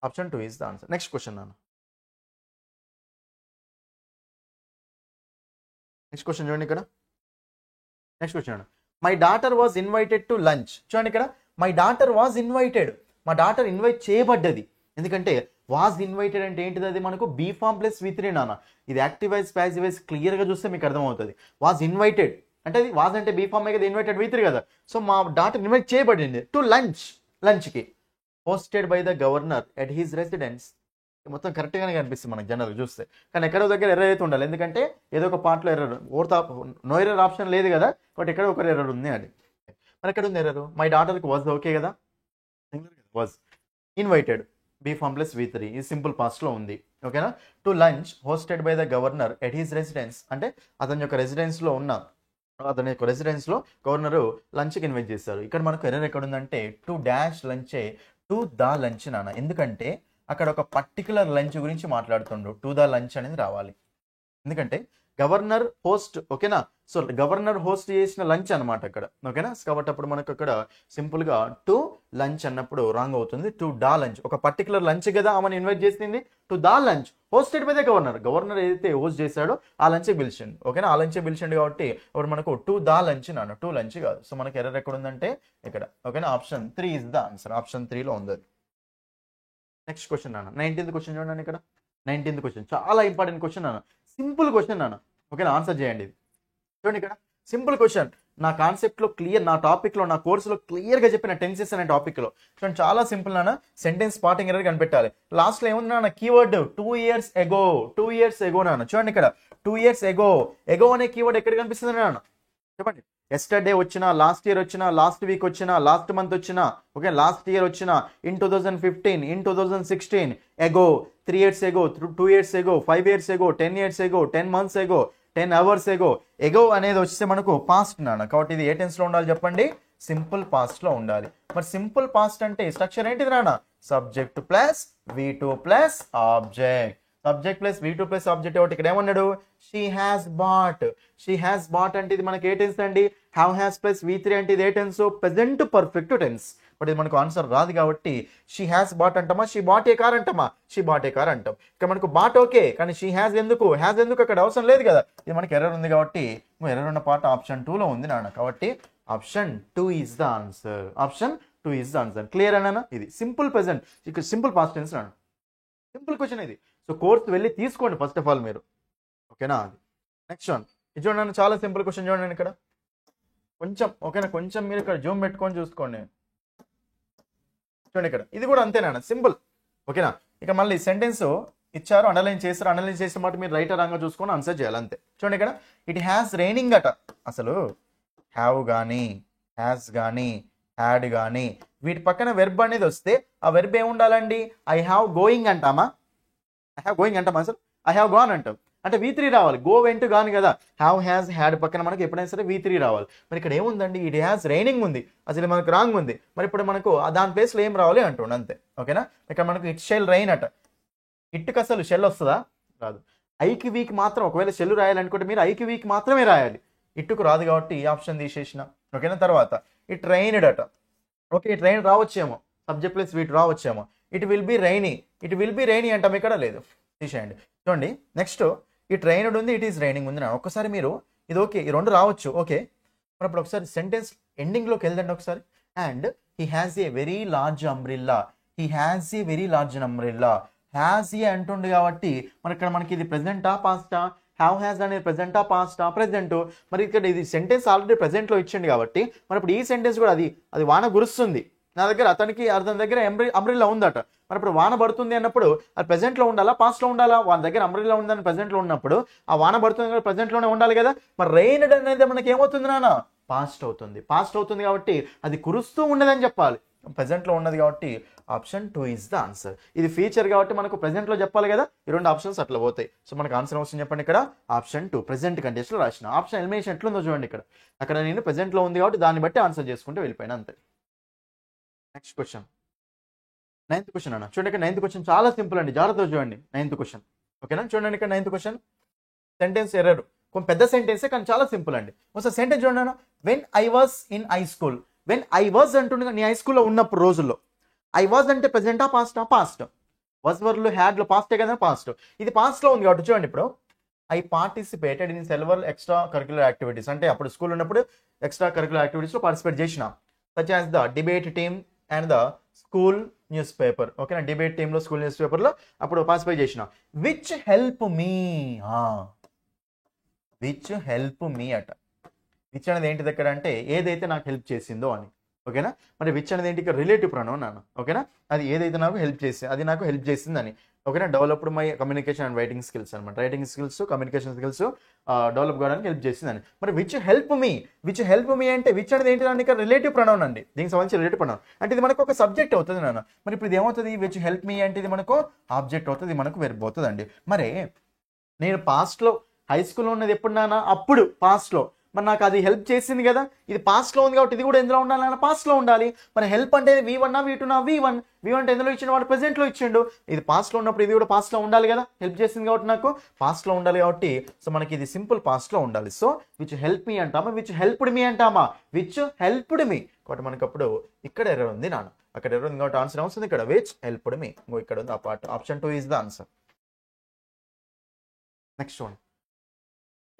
Option 2 is the answer. Next question నాన్న. నెక్స్ట్ క్వశ్చన్ చూడండి ఇక్కడ. Next question, my daughter was invited to lunch. చూడండి ఇక్కడ, మై డాటర్ వాజ్ ఇన్వైటెడ్, మా daughter invite చేయబడ్డది. ఎందుకంటే వాజ్ ఇన్వైటెడ్ అంటే ఏంటిది, అది మనకు బీ ఫామ్ ప్లస్ V3 నాన్న. ఇది యాక్టివ్ వైజ్ ప్యాసివ్ వైజ్ క్లియర్గా చూస్తే మీకు అర్థమవుతుంది. వాజ్ ఇన్వైటెడ్ అంటే అది వాజ్ అంటే బీ ఫామ్ కదా, ఇన్వైటెడ్ V3 కదా. సో మా డాటర్ ఇన్వైట్ చేయబడింది టు లంచ్, లంచ్కి. Hosted by the governor at his residence. మొత్తం కరెక్ట్గానే కనిపిస్తుంది మనకు జనరల్ చూస్తే, కానీ ఎక్కడో దగ్గర ఎర్రర్ అయితే ఉండాలి. ఎందుకంటే ఏదో ఒక పార్ట్లో ఎర్రర్, నో ఎర్రర్ ఆప్షన్ లేదు కదా, బట్ ఎక్కడ ఒక ఎర్రర్ ఉంది. అది మరి ఎక్కడ ఉంది ఎర్రర్? మై డాటర్కి వాజ్ ఓకే కదా, was invited be form plus V3 ఈ సింపుల్ పాస్ట్లో ఉంది. ఓకేనా. To lunch hosted by the governor at his residence అంటే అతని యొక్క రెసిడెన్స్లో ఉన్న, అతని యొక్క రెసిడెన్స్లో గవర్నరు లంచ్కి ఇన్వైట్ చేస్తారు. ఇక్కడ మనకు ఎర్రర్ ఎక్కడ ఉందంటే టు డాష్ లంచే టు ద లంచ్ నాన్న. ఎందుకంటే అక్కడ ఒక పర్టికులర్ లంచ్ గురించి మాట్లాడుతుండ్రు, టు ద లంచ్ అనేది రావాలి. ఎందుకంటే గవర్నర్ హోస్ట్, ఓకేనా. సో గవర్నర్ హోస్ట్ చేసిన లంచ్ అనమాట అక్కడ, ఓకేనా. కాబట్టి అప్పుడు మనకు అక్కడ సింపుల్గా టు లంచ్ అన్నప్పుడు రాంగ్ అవుతుంది. టు డా లంచ్, ఒక పర్టికులర్ లంచ్ కదా ఆమెను ఇన్వైట్ చేసింది. To the lunch hosted by the governor, governor ఏదైతే హోస్ట్ చేశాడో ఆ లంచ్కి పిలిచిండు, ఓకేనా. ఆ లంచ్కి పిలిచిండు కాబట్టి అప్పుడు మనకు టు దా లంచ్ నాన్న, టు లంచ్ కాదు. సో మనకి ఎర్రర్ ఎక్కడ ఉందంటే ఇక్కడ, ఓకేనా. Option 3 is the answer. Option 3లో ఉంది. నెక్స్ట్ క్వశ్చన్ నాన్న, 19th క్వశ్చన్ చూడండి ఇక్కడ. 19th క్వశ్చన్ చాలా ఇంపార్టెంట్ క్వశ్చన్ నాన్న, సింపుల్ క్వశ్చన్ నాన్న, ఓకేనా. ఆన్సర్ చేయండి ఇది. చూడండి ఇక్కడ సింపుల్ క్వశ్చన్, నా కాన్సెప్ట్లో క్లియర్, నా టాపిక్లో, నా కోర్సులో క్లియర్గా చెప్పిన టెన్సెస్ అనే టాపిక్లో చూడండి. చాలా సింపుల్ నాన్న. సెంటెన్స్ స్టార్టింగ్ ఎర్రర్ కనిపెట్టాలి. లాస్ట్లో ఏముంది నాన్న, keyword 2 years ago, 2 years ago నాన్న. చూడండి ఇక్కడ 2 years ago, ఎగో అనే కీవర్డ్ ఎక్కడ కనిపిస్తుంది నాన్న, చెప్పండి. ఎస్టర్డే వచ్చినా, లాస్ట్ ఇయర్ వచ్చినా, లాస్ట్ వీక్ వచ్చినా, లాస్ట్ మంత్ వచ్చినా, ఓకే, లాస్ట్ ఇయర్ వచ్చినా, in 2015, in 2016, ago, 3 years ago, 2 years ago, 5 years ago, 10 years ago, 10 months ago, 10 hours ago. ఎగో అనేది వచ్చేస్తే మనకు పాస్ట్ నాన్న. కాబట్టి ఇది ఏ టెన్స్లో ఉండాలి చెప్పండి, సింపుల్ పాస్ట్లో ఉండాలి. మరి సింపుల్ పాస్ట్ అంటే స్ట్రక్చర్ ఏంటిది నాన్న, subject plus V2 plus object. Subject plus V2 plus object. ఒకటి ఇక్కడ ఏమన్నాడు, she has bought. She has bought అంటే ఇది మనకి ఏ టెన్స్ అండి, హ్యావ్ హ్యాస్ ప్లస్ V3 అంటే ఇది ఏ tense, present perfect tense. But ఇది మనకు ఆన్సర్ రాదు కాబట్టి షీ హ్యాస్ బాట్ అంటామా, షీ బాట్ ఏ కార్ అంటామా, షీ బాట్ ఏ కార్ అంటాం. ఇక్కడ మనకు బాట్ ఓకే, కానీ షీ హ్యాస్ ఎందుకు, హ్యాస్ ఎందుకు అక్కడ అవసరం లేదు కదా. ఇది మనకి ఎర్రర్ ఉంది కాబట్టి ఎర్రర్ ఉన్న పార్ట్ ఆప్షన్ 2లో ఉంది నాన్న. కాబట్టి option 2 is the answer. Option 2 is the answer. Clear అన్నా. ఇది సింపుల్ ప్రెజెంట్, ఇక్కడ సింపుల్ పాస్ట్ టెన్స్ నాన్న. సింపుల్ క్వశ్చన్ ఇది. సో కోర్స్ వెళ్ళి తీసుకోండి ఫస్ట్ ఆఫ్ ఆల్ మీరు, ఓకేనా. అది నెక్స్ట్ వన్ ఇది చూడండి, చాలా సింపుల్ క్వశ్చన్ చూడండి ఇక్కడ కొంచెం, ఓకేనా. కొంచెం మీరు ఇక్కడ జూమ్ పెట్టుకొని చూసుకోండి. చూడండి ఇక్కడ ఇది కూడా అంతేనా, సింపుల్, ఓకేనా. ఇక మళ్ళీ సెంటెన్స్ ఇచ్చారు, అండర్లైన్ చేస్తారు, అండర్లైన్ చేసిన మాట మీరు రైట్ రాంగ్ చూసుకొని ఆన్సర్ చేయాలి అంతే. చూడండి ఇక్కడ ఇట్ హ్యాస్ రైనింగ్ అట. అసలు హ్యావ్ కానీ, హ్యాస్ కానీ, హ్యాడ్ కానీ వీటి పక్కన వెర్బ్ అనేది వస్తే ఆ వెర్బ్ ఏముండాలండి, ఐ హ్యావ్ గోయింగ్ అంటామా, ఐ హ్యావ్ గోయింగ్ అంటామా, అసలు ఐ హ్యావ్ గాన్ అంటాం అంటే V3 రావాలి. గో వెంట్ గాన్ కదా, హ్యావ్ హ్యాస్ హ్యాడ్ పక్కన మనకి ఎప్పుడైనా సరే V3 రావాలి. మరి ఇక్కడ ఏముందండి, ఇట్ హ్యాస్ రైనింగ్ ఉంది, అసలు మనకు రాంగ్ ఉంది. మరి ఇప్పుడు మనకు దాని ప్లేస్లో ఏం రావాలి అంటుండ అంతే, ఓకేనా. ఇక్కడ మనకు ఇట్ షెల్ రైన్ అట. ఇట్కి అసలు షెల్ వస్తుందా, రాదు. ఐకి వీక్ మాత్రం, ఒకవేళ షెల్ రాయాలనుకుంటే మీరు ఐకి వీక్ మాత్రమే రాయాలి, ఇట్టుకు రాదు కాబట్టి ఈ ఆప్షన్ తీసేసిన, ఓకేనా. తర్వాత ఇట్ రైన్డ్ అట. ఓకే, ఇట్ రైన్ రావచ్చేమో, సబ్జెక్ట్ ప్లస్ వీటి రావచ్చేమో. It will be rainy, it will be rainy అంటాం, ఇక్కడ లేదు, తీసేయండి. చూడండి నెక్స్ట్ ఇట్ రైన్డ్ ఉంది, ఇట్ ఈస్ రైనింగ్ ఉంది. ఒక్కసారి మీరు ఇది ఓకే, ఈ రెండు రావచ్చు, ఓకే. మరి అప్పుడు ఒకసారి సెంటెన్స్ ఎండింగ్లోకి వెళ్దండి ఒకసారి. And he has a very large umbrella, he has a very large umbrella. Has a అంటుండు కాబట్టి మరి ఇక్కడ మనకి ఇది ప్రెజెంటా పాస్టా, హ్యావ్ హ్యాస్ అనేది ప్రెజెంటా పాస్టా, ప్రెజెంట్. మరి ఇక్కడ ఇది సెంటెన్స్ ఆల్రెడీ ప్రెజెంట్లో ఇచ్చింది కాబట్టి మరి ఇప్పుడు ఈ సెంటెన్స్ కూడా అది వాన గురుస్తుంది నా దగ్గర, అతని దగ్గర అంబ్రిల్లా ఉందట. మరి ఇప్పుడు వాన పడుతుంది అన్నప్పుడు అది ప్రెజెంట్లో ఉండాలా, పాస్ట్లో ఉండాలా. వాళ్ళ దగ్గర అంబ్రిల్లా ఉందని ప్రెజెంట్లో ఉన్నప్పుడు ఆ వాన పడుతుంది కదా, ప్రెజెంట్లోనే ఉండాలి కదా. మరి రెయిన్డ్ అనేది మనకి ఏమవుతుంది నాన్న, పాస్ట్ అవుతుంది. పాస్ట్ అవుతుంది కాబట్టి అది కురుస్తూ ఉండదని చెప్పాలి, ప్రెజెంట్లో ఉన్నది కాబట్టి ఆప్షన్ 2 ఈజ్ ద ఆన్సర్. ఇది ఫీచర్ కాబట్టి మనకు ప్రెజెంట్లో చెప్పాలి కదా, ఈ రెండు ఆప్షన్స్ అట్లా పోతాయి. సో మనకు ఆన్సర్ వస్తుంది చెప్పండి ఇక్కడ ఆప్షన్ 2 ప్రెజెంట్ కండిషన్లో రాసిన. ఆప్షన్ ఎలిమినేషన్ ఎట్లుందో చూడండి ఇక్కడ, అక్కడ నేను ప్రెజెంట్లో ఉంది కాబట్టి దాన్ని బట్టి ఆన్సర్ చేసుకుంటే వెళ్ళిపోయినా అంతే. నెక్స్ట్ క్వశ్చన్ 9th క్వశ్చన్ అన్న. చూడండి ఇక్కడ 9th క్వశ్చన్ చాలా సింపుల్ అండి, జాగ్రత్తగా చూడండి 9th క్వశ్చన్, ఓకేనా. చూడండి ఇక్కడ 9th క్వశ్చన్ సెంటెన్స్ ఎర్రర్, కొంచెం పెద్ద సెంటెన్సే కానీ చాలా సింపుల్ అండి. ఒకసారి సెంటెన్స్ చూడండి. When I was in high school, when I was అంటుండగా నీ హై స్కూల్లో ఉన్నప్పుడు రోజుల్లో, ఐ వాజ్ అంటే ప్రెజెంటా పాస్టా, పాస్ట్. వాజ్ వర్లు హ్యాడ్లో పాస్టే కదా, పాస్ట్. ఇది పాస్ట్లో ఉంది కాబట్టి చూడండి ఇప్పుడు I participated in several extracurricular activities, అంటే అప్పుడు స్కూల్ ఉన్నప్పుడు ఎక్స్ట్రా కరిక్యులర్ యాక్టివిటీస్లో పార్టిసిపేట్ చేసిన, such as the debate team and the school newspaper. ఓకేనా, డిబేట్ టీంలో స్కూల్ న్యూస్ పేపర్లో అప్పుడు పార్టిసిపేట్ చేసిన. Which help me, which help మీ అట. విచ్ అనేది ఏంటిది ఎక్కడ అంటే ఏదైతే నాకు హెల్ప్ చేసిందో అని. ఓకేనా, మరి విచ్ అనేది ఏంటి ఇక్కడ రిలేటివ్ ప్రొనౌన్ నాన్న. ఓకేనా, అది ఏదైతే నాకు హెల్ప్ చేసి అది నాకు హెల్ప్ చేసిందని. ఓకేనా, developed my communication and writing skills అనమాట. Writing skills communication skills develop కావడానికి హెల్ప్ చేసిందని. మరి which help me, which help me అంటే విచ్ అనేది ఏంటి దాన్ని ఇక్కడ రిలేటివ్ ప్రొనౌన్ అండి. దీనికి సంబంధించి రిలేటివ్ ప్రొనౌన్ అంటే ఇది మనకు ఒక సబ్జెక్ట్ అవుతుంది నాన్న. మరి ఇప్పుడు ఇది ఏమవుతుంది, విచ్ హెల్ప్ మీ అంటే ఇది మనకు ఆబ్జెక్ట్ అవుతుంది, మనకు వెర్బ్ అవుతుంది అండి. మరి నేను పాస్ట్లో హై స్కూల్లో ఉన్నది ఎప్పుడు నాన్న, అప్పుడు పాస్ట్లో. మరి నాకు అది హెల్ప్ చేసింది కదా, ఇది పాస్ట్లో ఉంది కాబట్టి ఇది కూడా ఎందులో ఉండాలి నాన్న, పాస్ట్లో ఉండాలి. మరి హెల్ప్ అంటే V1 V2 V1 అంటే ఎందులో ఇచ్చిండు, వాడు ప్రెసెంట్లో ఇచ్చిండు. ఇది పాస్ట్లో ఉన్నప్పుడు ఇది కూడా పాస్ట్లో ఉండాలి కదా, హెల్ప్ చేసింది కాబట్టి నాకు పాస్ట్లో ఉండాలి కాబట్టి సో మనకి ఇది సింపుల్ పాస్ట్లో ఉండాలి. సో విచ్ హెల్ప్ మీ అంటామా, విచ్ హెల్ప్డ్ మీ అంటామా, విచ్ హెల్ప్డ్ మీ. కాబట్టి మనకు అప్పుడు ఇక్కడ ఎర్రర్ ఉంది నాన్న, అక్కడ ఎర్రర్ ఉంది కాబట్టి ఆన్సర్ వస్తుంది ఇక్కడ విచ్ హెల్ప్డ్ మీ. ఇక్కడ ఉంది ఆ part, option 2 is the answer. Next one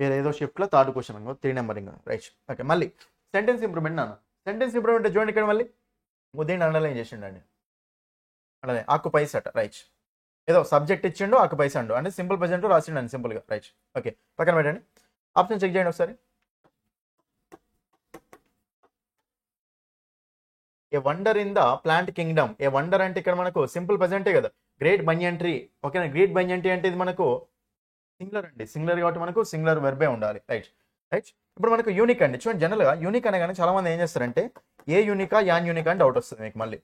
ఏదో షిఫ్ట్లో third question 3 numbering right. Okay, మళ్ళీ సెంటెన్స్ ఇంప్రూవ్మెంట్ నాన్న. సెంటెన్స్ ఇంప్రూవ్మెంట్ చూడండి ఇక్కడ మళ్ళీ దీన్ని అండర్లైన్ చేసిండండి. అండర్లైన్ ఆక్యుపైస్ అట రైట్. ఏదో సబ్జెక్ట్ ఇచ్చిండు ఆక్యుపైస్ అండు అంటే సింపుల్ ప్రెజెంట్ రాసిండండి సింపుల్గా రైట్. ఓకే, పక్కన పెట్టండి. ఆప్షన్ చెక్ చేయండి ఒకసారి. A wonder in the plant kingdom. A wonder అంటే ఇక్కడ మనకు సింపుల్ ప్రెజెంటే కదా, గ్రేట్ బనియన్ ట్రీ. ఓకేనా, గ్రేట్ బనియన్ ట్రీ అంటే ఇది మనకు సింగులర్ అండి, సింగులర్ కాబట్టి మనకు సింగులర్ వెర్బే ఉండాలి రైట్. రైట్, ఇప్పుడు మనకు యూనిక్ అండి. చూడండి జనరల్గా యూనిక్ అనగానే చాలా మంది ఏం చేస్తారంటే ఏ యూనికా యాన్ యూనిక్ అని డౌట్ వస్తుంది మీకు. మళ్ళీ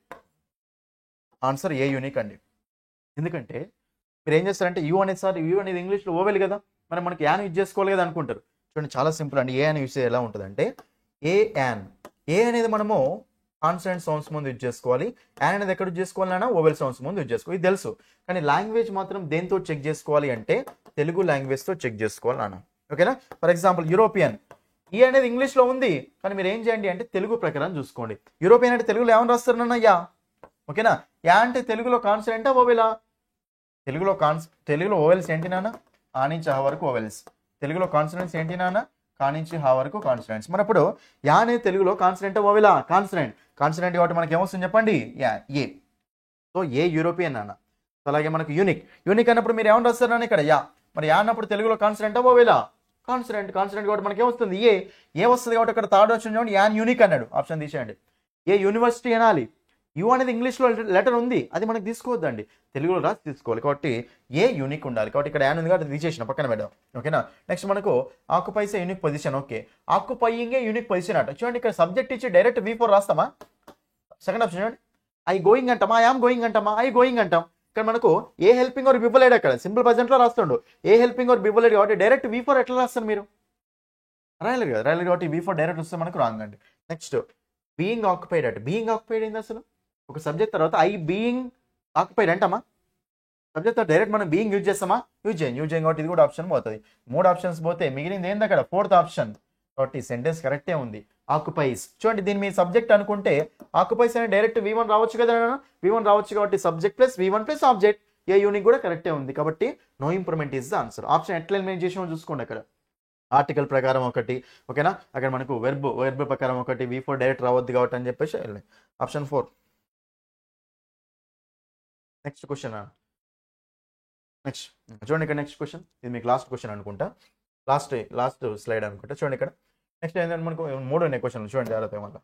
ఆన్సర్ ఏ యూనిక్ అండి. ఎందుకంటే మీరు ఏం చేస్తారంటే యూ అనేది సార్ యూ అనేది ఇంగ్లీష్లో ఓవెల్ కదా, మరి మనకి యాన్ యూజ్ చేసుకోవాలి కదా అనుకుంటారు. చూడండి చాలా సింపుల్ అండి. ఏ అని యూజ్ ఎలా ఉంటుందంటే ఏ యాన్. ఏ అనేది మనము కాన్సనెంట్ సౌండ్స్ ముందు యూజ్ చేసుకోవాలి, యాన్ అనేది ఎక్కడ యూజ్ చేసుకోవాలన్నా ఓవెల్ సౌండ్స్ ముందు యూజ్ చేసుకోవాలి, ఇది తెలుసు. కానీ లాంగ్వేజ్ మాత్రం దేంతో చెక్ చేసుకోవాలి అంటే తెలుగు లాంగ్వేజ్తో చెక్ చేసుకోవాలి నాన్న. ఓకేనా, ఫర్ ఎగ్జాంపుల్ యూరోపియన్. ఈ అనేది ఇంగ్లీష్లో ఉంది కానీ మీరు ఏం చేయండి అంటే తెలుగు ప్రకారం చూసుకోండి. యూరోపియన్ అంటే తెలుగులో ఏమని రాస్తారు నాన్న, యా. ఓకేనా, యా అంటే తెలుగులో కాన్సనెంటా ఓవెలా, తెలుగులో ఓవెల్స్ ఏంటి నాన్న, ఆ నుంచి ఆ వరకు ఓవెల్స్. తెలుగులో కాన్సనెంట్స్ ఏంటి నాన్న, కా నుంచి హా వరకు కాన్సనెంట్స్. మరి అప్పుడు యా అనేది తెలుగులో కాన్సనెంటా ఓవెలా, కాన్సనెంట్. కాన్సనెంట్ కాబట్టి మనకి ఏమొస్తుంది చెప్పండి, యా ఏ. సో ఏ యూరోపియన్ నాన్న. అలాగే మనకు యూనిక్. యూనిక్ అన్నప్పుడు మీరు ఏమని రాస్తారు నాన్న ఇక్కడ యా. మరి యా అన్నప్పుడు తెలుగులో కాన్సనెంటా ఓవెలా, కాన్సనెంట్. కాన్సనెంట్ కాబట్టి మనకి ఏమొస్తుంది ఏ వస్తుంది కాబట్టి అక్కడ థర్డ్ ఆప్షన్ చూడండి యాన్ యూనిక్ అన్నాడు, ఆప్షన్ తీసేయండి. ఏ యూనివర్సిటీ అనాలి, యూ అనేది ఇంగ్లీష్లో లెటర్ ఉంది అది మనకి తీసుకోవద్దండి, తెలుగులో రాసి తీసుకోవాలి. కాబట్టి ఏ యూనిక్ ఉండాలి కాబట్టి ఇక్కడ యాన్ ఉంది కాబట్టి తీసేసిన పక్కన పెట్టాం. ఓకేనా, నెక్స్ట్ మనకు occupies a unique position. Okay, occupying a unique position అట. చూడండి ఇక్కడ సబ్జెక్ట్ ఇచ్చి డైరెక్ట్ V4 రాస్తామా, సెకండ్ ఆప్షన్ చూడండి. ఐ గోయింగ్ అంటామా, ఐ ఆమ్ గోయింగ్ అంటామా, ఐ గోయింగ్ అంటాం. ఇక్కడ మనకు ఏ హెల్పింగ్ ఆర్ బివ్వలేడు, అక్కడ సింపుల్ ప్రెజెంట్లో రాస్తుండు ఏ హెల్పింగ్ ఆర్ బివ్వలేడు కాబట్టి డైరెక్ట్ V4 ఎట్లా రాస్తారు మీరు, రాయలేరు కదా, రాయలేరు కాబట్టి V4 డైరెక్ట్ వస్తే మనకు రాంగ్ అండి. నెక్స్ట్ బీయింగ్ ఆక్యుపైడ్ అట. బీయింగ్ ఆక్యుపైడ్ ఏంది అసలు, ఒక సబ్జెక్ట్ తర్వాత ఐ బీయింగ్ ఆక్యుపైడ్ అంటామా, సబ్జెక్ట్ డైరెక్ట్ మనం బీయింగ్ యూజ్ చేస్తామా, యూజ్ చేయం కాబట్టి ఇది కూడా ఆప్షన్ పోతుంది. 3 ఆప్షన్స్ పోతే మిగిలింది ఏంది అక్కడ, 4th ఆప్షన్. కాబట్టి సెంటెన్స్ కరెక్టే ఉంది, ఆక్యుపైస్. చూడండి దీన్ని మీ సబ్జెక్ట్ అనుకుంటే ఆక్యుపైస్ అనేది డైరెక్ట్ V1 రావచ్చు కదా, V1 రావచ్చు కాబట్టి సబ్జెక్ట్ ప్లస్ V1 ప్లస్ ఆబ్జెక్ట్. ఏ యూనిక్ కూడా కరెక్టే ఉంది కాబట్టి no improvement is the answer. Option ఎట్లా ఎలిమినేట్ చేసామో చూసుకోండి. అక్కడ ఆర్టికల్ ప్రకారం ఒకటి, ఓకేనా, అక్కడ మనకు వెర్బ్ ప్రకారం ఒకటి, V4 డైరెక్ట్ రావద్దు కాబట్టి అని చెప్పేసి ఆప్షన్ 4. Next question. నెక్స్ట్ చూడండి ఇక్కడ నెక్స్ట్ క్వశ్చన్, ఇది మీకు లాస్ట్ క్వశ్చన్ అనుకుంటా, లాస్ట్ స్లైడ్ అనుకుంటా. చూడండి ఇక్కడ నెక్స్ట్ ఏంటంటే మనకు 3 ఉన్నాయి క్వశ్చన్లు, చూడండి జాగ్రత్త మళ్ళీ.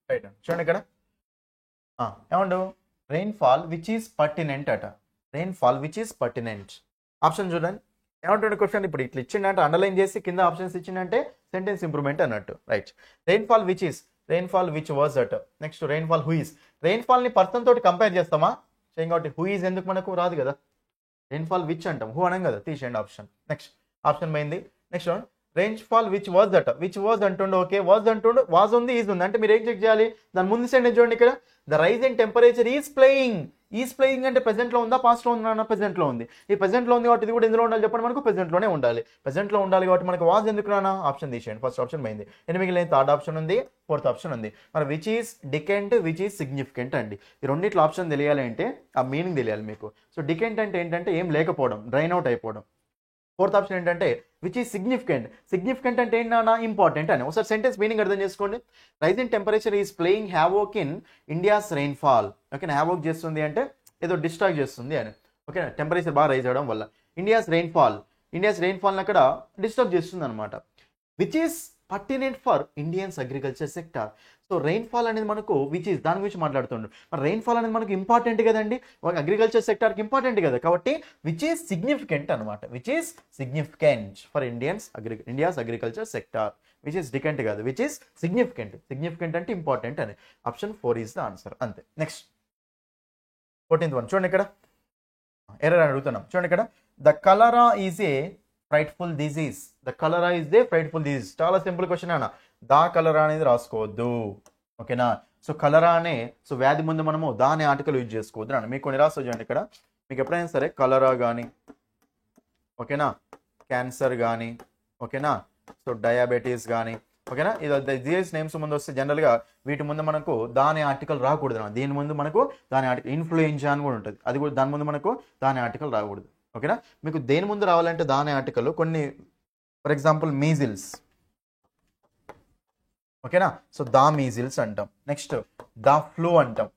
రైట్, చూడండి ఇక్కడ ఏమండు రెయిన్ఫాల్ విచ్ ఈస్ పర్టినెంట్ అట. Rainfall which is pertinent option చూడండి ఏమంటుండే క్వశ్చన్. ఇప్పుడు ఇట్లా ఇచ్చిండంటే అండర్లైన్ చేసి కింద ఆప్షన్స్ ఇచ్చిందంటే సెంటెన్స్ ఇంప్రూవ్మెంట్ అన్నట్టు right. Rainfall which is, rainfall which was అట్. Next rainfall who is. రెయిన్ఫాల్ని పర్సన్ తోటి కంపేర్ చేస్తామా చేయం కాబట్టి హూ ఈజ్ ఎందుకు మనకు రాదు కదా, రెయిన్ఫాల్ విచ్ అంటాం, హూ అనం కదా, తీసేయండి ఆప్షన్. నెక్స్ట్ ఆప్షన్ పోయింది. నెక్స్ట్ రెయిన్ఫాల్ విచ్ వాజ్ అట. విచ్ వాజ్ అంటుండు, ఓకే వాజ్ అంటుండు, వాజ్ ఉంది ఈజ్ ఉంది అంటే మీరు ఏం చెక్ చేయాలి, దాని ముందు సెంటెన్స్ చూడండి ఇక్కడ the rise in temperature is playing. Is playing అంటే ప్రెజెంట్లో ఉందా పాస్ట్లో ఉందా? ప్రెజెంట్లో ఉంది. ఈ ప్రెజెంట్లో ఉంది కాబట్టి ఇది కూడా ఎందులో ఉండాలి చెప్పండి, మనకు ప్రెజెంట్లోనే ఉండాలి. ప్రెజెంట్లో ఉండాలి కాబట్టి మనకు వాజ్ ఎందుకు రానా? ఆప్షన్ తీసేయండి. ఫస్ట్ ఆప్షన్ పోయింది. ఎన్ని మిగిలిన? థర్డ్ ఆప్షన్ ఉంది, ఫోర్త్ ఆప్షన్ ఉంది. మరి which is decent, which is significant అండి. ఈ రెండిట్లో ఆప్షన్ తెలియాలి అంటే ఆ మీనింగ్ తెలియాలి మీకు. సో డికెంట్ అంటే ఏంటంటే ఏం లేకపోవడం, డ్రైన్ అవుట్ అయిపోవడం. ఫోర్త్ ఆప్షన్ ఏంటంటే విచ్ ఈస్ సిగ్నిఫికెంట్. సిగ్నిఫికెంట్ అంటే ఏంటన్నా? ఇంపార్టెంట్ అని. ఒకసారి సెంటెన్స్ మీనింగ్ అర్థం చేసుకోండి. Rise in temperature is playing havoc in India's rainfall. ఓకేనా, హ్యావోక్ చేస్తుంది అంటే ఏదో డిస్ట్రాక్ట్ చేస్తుంది అని. ఓకేనా, టెంపరేచర్ బాగా రైజ్ అవడం వల్ల ఇండియాస్ రెయిన్ఫాల్ అక్కడ డిస్టర్బ్ చేస్తుంది అనమాట. Which is pertinent for Indians agriculture sector. So rainfall అనేది మనకు విచ్ ఈస్ దాని గురించి మాట్లాడుతుండ్రు. మరి రెయిన్ఫాల్ అనేది మనకు ఇంపార్టెంట్ కదండి, అగ్రికల్చర్ సెక్టార్కి ఇంపార్టెంట్ కదా. కాబట్టి విచ్ ఈస్ సిగ్నిఫికెంట్ అనమాట. Which is significant for India's agriculture sector. Which is decent కాదు, విచ్ ఈస్ సిగ్నిఫికెంట్ అంటే ఇంపార్టెంట్ అని. Option 4 is the answer. అంతే. నెక్స్ట్ 14th వన్ చూడండి, ఇక్కడ ఎర్రర్ అని అడుగుతున్నాం. చూడండి ఇక్కడ, the cholera is a frightful disease. The cholera is a frightful disease. చాలా సింపుల్ క్వశ్చన్ అన్న. దా కలరా అనేది రాసుకోవద్దు. ఓకేనా, సో కలరా అనే సో వ్యాధి ముందు మనము దాని ఆర్టికల్ యూజ్ చేసుకోవద్దు అన్న. మీకు కొన్ని రాసి చూడండి ఇక్కడ. మీకు ఎప్పుడైనా సరే కలరా కానీ, ఓకేనా, క్యాన్సర్ కానీ, ఓకేనా, సో డయాబెటీస్ కానీ, ఓకేనా, ఇది డిజీజ్ నేమ్స్ ముందు వస్తే జనరల్గా వీటి ముందు మనకు దాని ఆర్టికల్ రాకూడదు. దీని ముందు మనకు దాని ఆర్టికల్ ఇన్ఫ్లుయెంజా అని కూడా ఉంటుంది, అది కూడా దాని ముందు మనకు దాని ఆర్టికల్ రాకూడదు. ఓకేనా, మీకు దేని ముందు రావాలంటే దాని ఆర్టికల్ కొన్ని, ఫర్ ఎగ్జాంపుల్ మీజిల్స్. ఓకేనా, సో దా మీజిల్స్ అంటాం. నెక్స్ట్ ద ఫ్లూ అంటాం.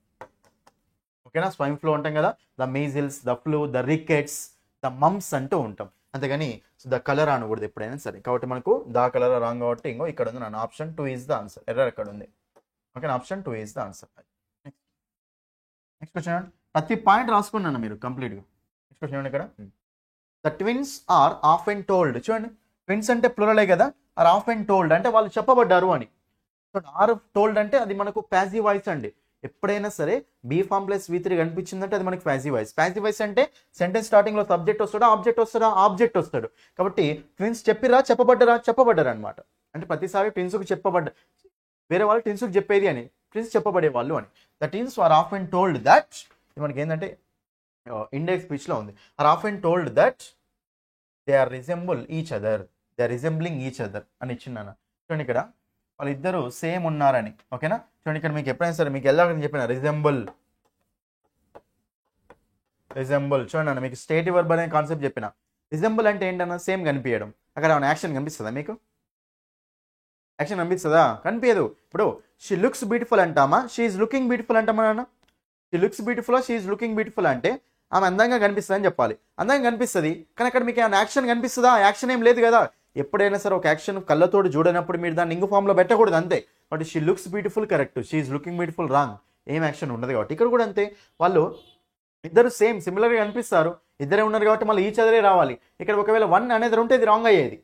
ఓకేనా, స్వైన్ ఫ్లూ అంటాం కదా. The measles, the flu, the rickets, the mumps అంటూ ఉంటాం. అంతేగాని ద కలర్ అనకూడదు ఎప్పుడైనా సరే. కాబట్టి మనకు దా కలర్ రాంగ్ కాబట్టి ఇంకో ఇక్కడ ఉంది నాన్న, option 2 is the answer. Error ఎక్కడ ఉంది? ఓకేనా, option 2 is the answer. Next question, ప్రతి పాయింట్ రాసుకున్నాను మీరు కంప్లీట్గా. నెక్స్ట్ క్వశ్చన్ ఇక్కడ, the twins are of and told. చూడండి, ట్విన్స్ అంటే ప్లూరలే కదా, ఆర్ ఆఫ్ అండ్ టోల్డ్ అంటే వాళ్ళు చెప్పబడ్డారు అని. ఆర్ టోల్డ్ అంటే అది మనకు ప్యాసివ్ వాయిస్ అండి. ఎప్పుడైనా సరే బీ ఫామ్ ప్లస్ V3 కనిపించిందంటే అది మనకి ప్యాసివ్ వాయిస్. ప్యాసివ్ వాయిస్ అంటే సెంటెన్స్ స్టార్టింగ్ లో సబ్జెక్ట్ వస్తాడా, ఆబ్జెక్ట్ వస్తాడు. కాబట్టి ట్విన్స్ చెప్పబడ్డారా అనమాట. అంటే ప్రతిసారి ట్విన్స్కి వేరే వాళ్ళు ట్విన్స్కి చెప్పేది అని, ట్విన్స్ చెప్పబడే వాళ్ళు అని. The twins are of and told that, మనకి ఏంటంటే ఇండెక్స్ స్పీచ్ లో ఉంది, are of and told that they are resemble each other, they are resembling each other అని ఇచ్చిందన్న. చూడండి ఇక్కడ వాళ్ళిద్దరు సేమ్ ఉన్నారని. ఓకేనా, చూడండి ఇక్కడ మీకు ఎప్పుడైనా సరే మీకు ఎలాగని చెప్పిన రిజెంబుల్. చూడండి అన్న, మీకు స్టేటివ్ వర్బ్ అనే కాన్సెప్ట్ చెప్పిన. రిజెంబుల్ అంటే ఏంటన్నా? సేమ్ కనిపించడం. అక్కడ ఏమైనా యాక్షన్ కనిపిస్తుందా మీకు? యాక్షన్ కనిపిస్తుందా? కనిపించదు. ఇప్పుడు షీ లుక్స్ బ్యూటిఫుల్ అంటామా, షీ ఈజ్ లుకింగ్ బ్యూటిఫుల్ అంటామా నాన్న? She looks beautiful, she is looking beautiful అంటే ఆమె అందంగా కనిపిస్తుంది అని చెప్పాలి. అందంగా కనిపిస్తుంది, కానీ అక్కడ మీకు ఏమైనా యాక్షన్ కనిపిస్తుందా? యాక్షన్ ఏం లేదు కదా. ఎప్పుడైనా సరే ఒక యాక్షన్ కళ్ళతోడు చూడనప్పుడు మీరు దాన్ని ఇంగు ఫామ్లో పెట్టకూడదు, అంతే. But she looks beautiful correct, she is looking beautiful wrong, ఏం యాక్షన్ ఉండదు. కాబట్టి ఇక్కడ కూడా అంతే, వాళ్ళు ఇద్దరు సిమిలర్గా కనిపిస్తారు, ఇద్దరే ఉన్నారు కాబట్టి మళ్ళీ ఈచ్ అదరే రావాలి. ఇక్కడ ఒకవేళ 1 అనేది ఉంటే ఇది రాంగ్ అయ్యేది.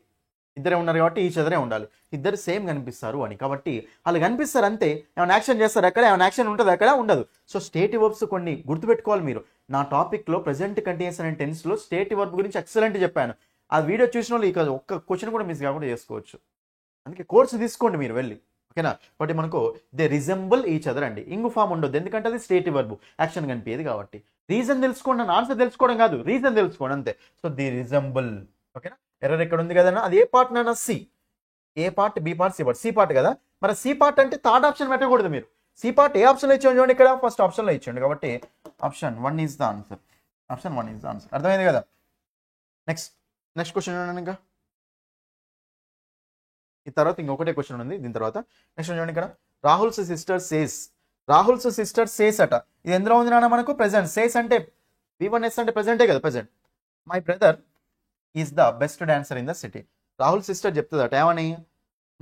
ఇద్దరే ఉన్నారు కాబట్టి ఈచ్ అదరే ఉండాలి. ఇద్దరు సేమ్ కనిపిస్తారు అని. కాబట్టి వాళ్ళు కనిపిస్తారు అంతే, ఏమైనా యాక్షన్ చేస్తారు అక్కడ, ఏమైనా యాక్షన్ ఉంటుంది అక్కడ, ఉండదు. సో స్టేటివ్ వర్బ్స్ కొన్ని గుర్తుపెట్టుకోవాలి మీరు. నా టాపిక్లో ప్రెజెంట్ కంటిన్యూస్ అండ్ టెన్స్లో స్టేటివ్ వర్బ్ గురించి ఎక్సలెంట్ చెప్పాను. ఆ వీడియో చూసిన వాళ్ళు ఇక ఒక్క క్వశ్చన్ కూడా మిస్ కాకుండా చేసుకోవచ్చు. అందుకే కోర్సు తీసుకోండి మీరు వెళ్ళి. ఓకేనా, కాబట్టి మనకు దే రిజెంబుల్ ఈచ్ అదర్ అండి. ఇంగు ఫామ్ ఉండొద్దు, ఎందుకంటే అది స్టేటివ్ వర్బ్, యాక్షన్ కనిపించేది కాబట్టి. రీజన్ తెలుసుకోండి, ఆన్సర్ తెలుసుకోవడం కాదు, రీజన్ తెలుసుకోండి అంతే. So the resemble. ఓకేనా, ఎర్రర్ ఎక్కడ ఉంది కదన్నా? అది ఏ పార్ట్ నాన్న? సి. ఏ part? B part, C part. C part కదా. మరి సి పార్ట్ అంటే థర్డ్ ఆప్షన్ పెట్టకూడదు మీరు. సి పార్ట్ ఏ ఆప్షన్లో ఇచ్చాను చూడండి, ఇక్కడ ఫస్ట్ ఆప్షన్లో ఇచ్చాడు. కాబట్టి option 1 is the answer. Option 1 is the answer. అర్థమైంది కదా. నెక్స్ట్ క్వశ్చన్ చూడండి. ఇంకా ఈ తర్వాత ఇంకొకటే క్వశ్చన్ ఉంది దీని తర్వాత. నెక్స్ట్ చూడండి ఇక్కడ, రాహుల్స్ సిస్టర్ సేస్ అట. ఇది ఎందులో ఉంది నాన్న? మనకు ప్రెజెంట్. సేస్ అంటే V1S అంటే ప్రెజెంటే కదా, present. My brother is the best dancer in the city. Rahul sister చెప్తుందట ఏమని?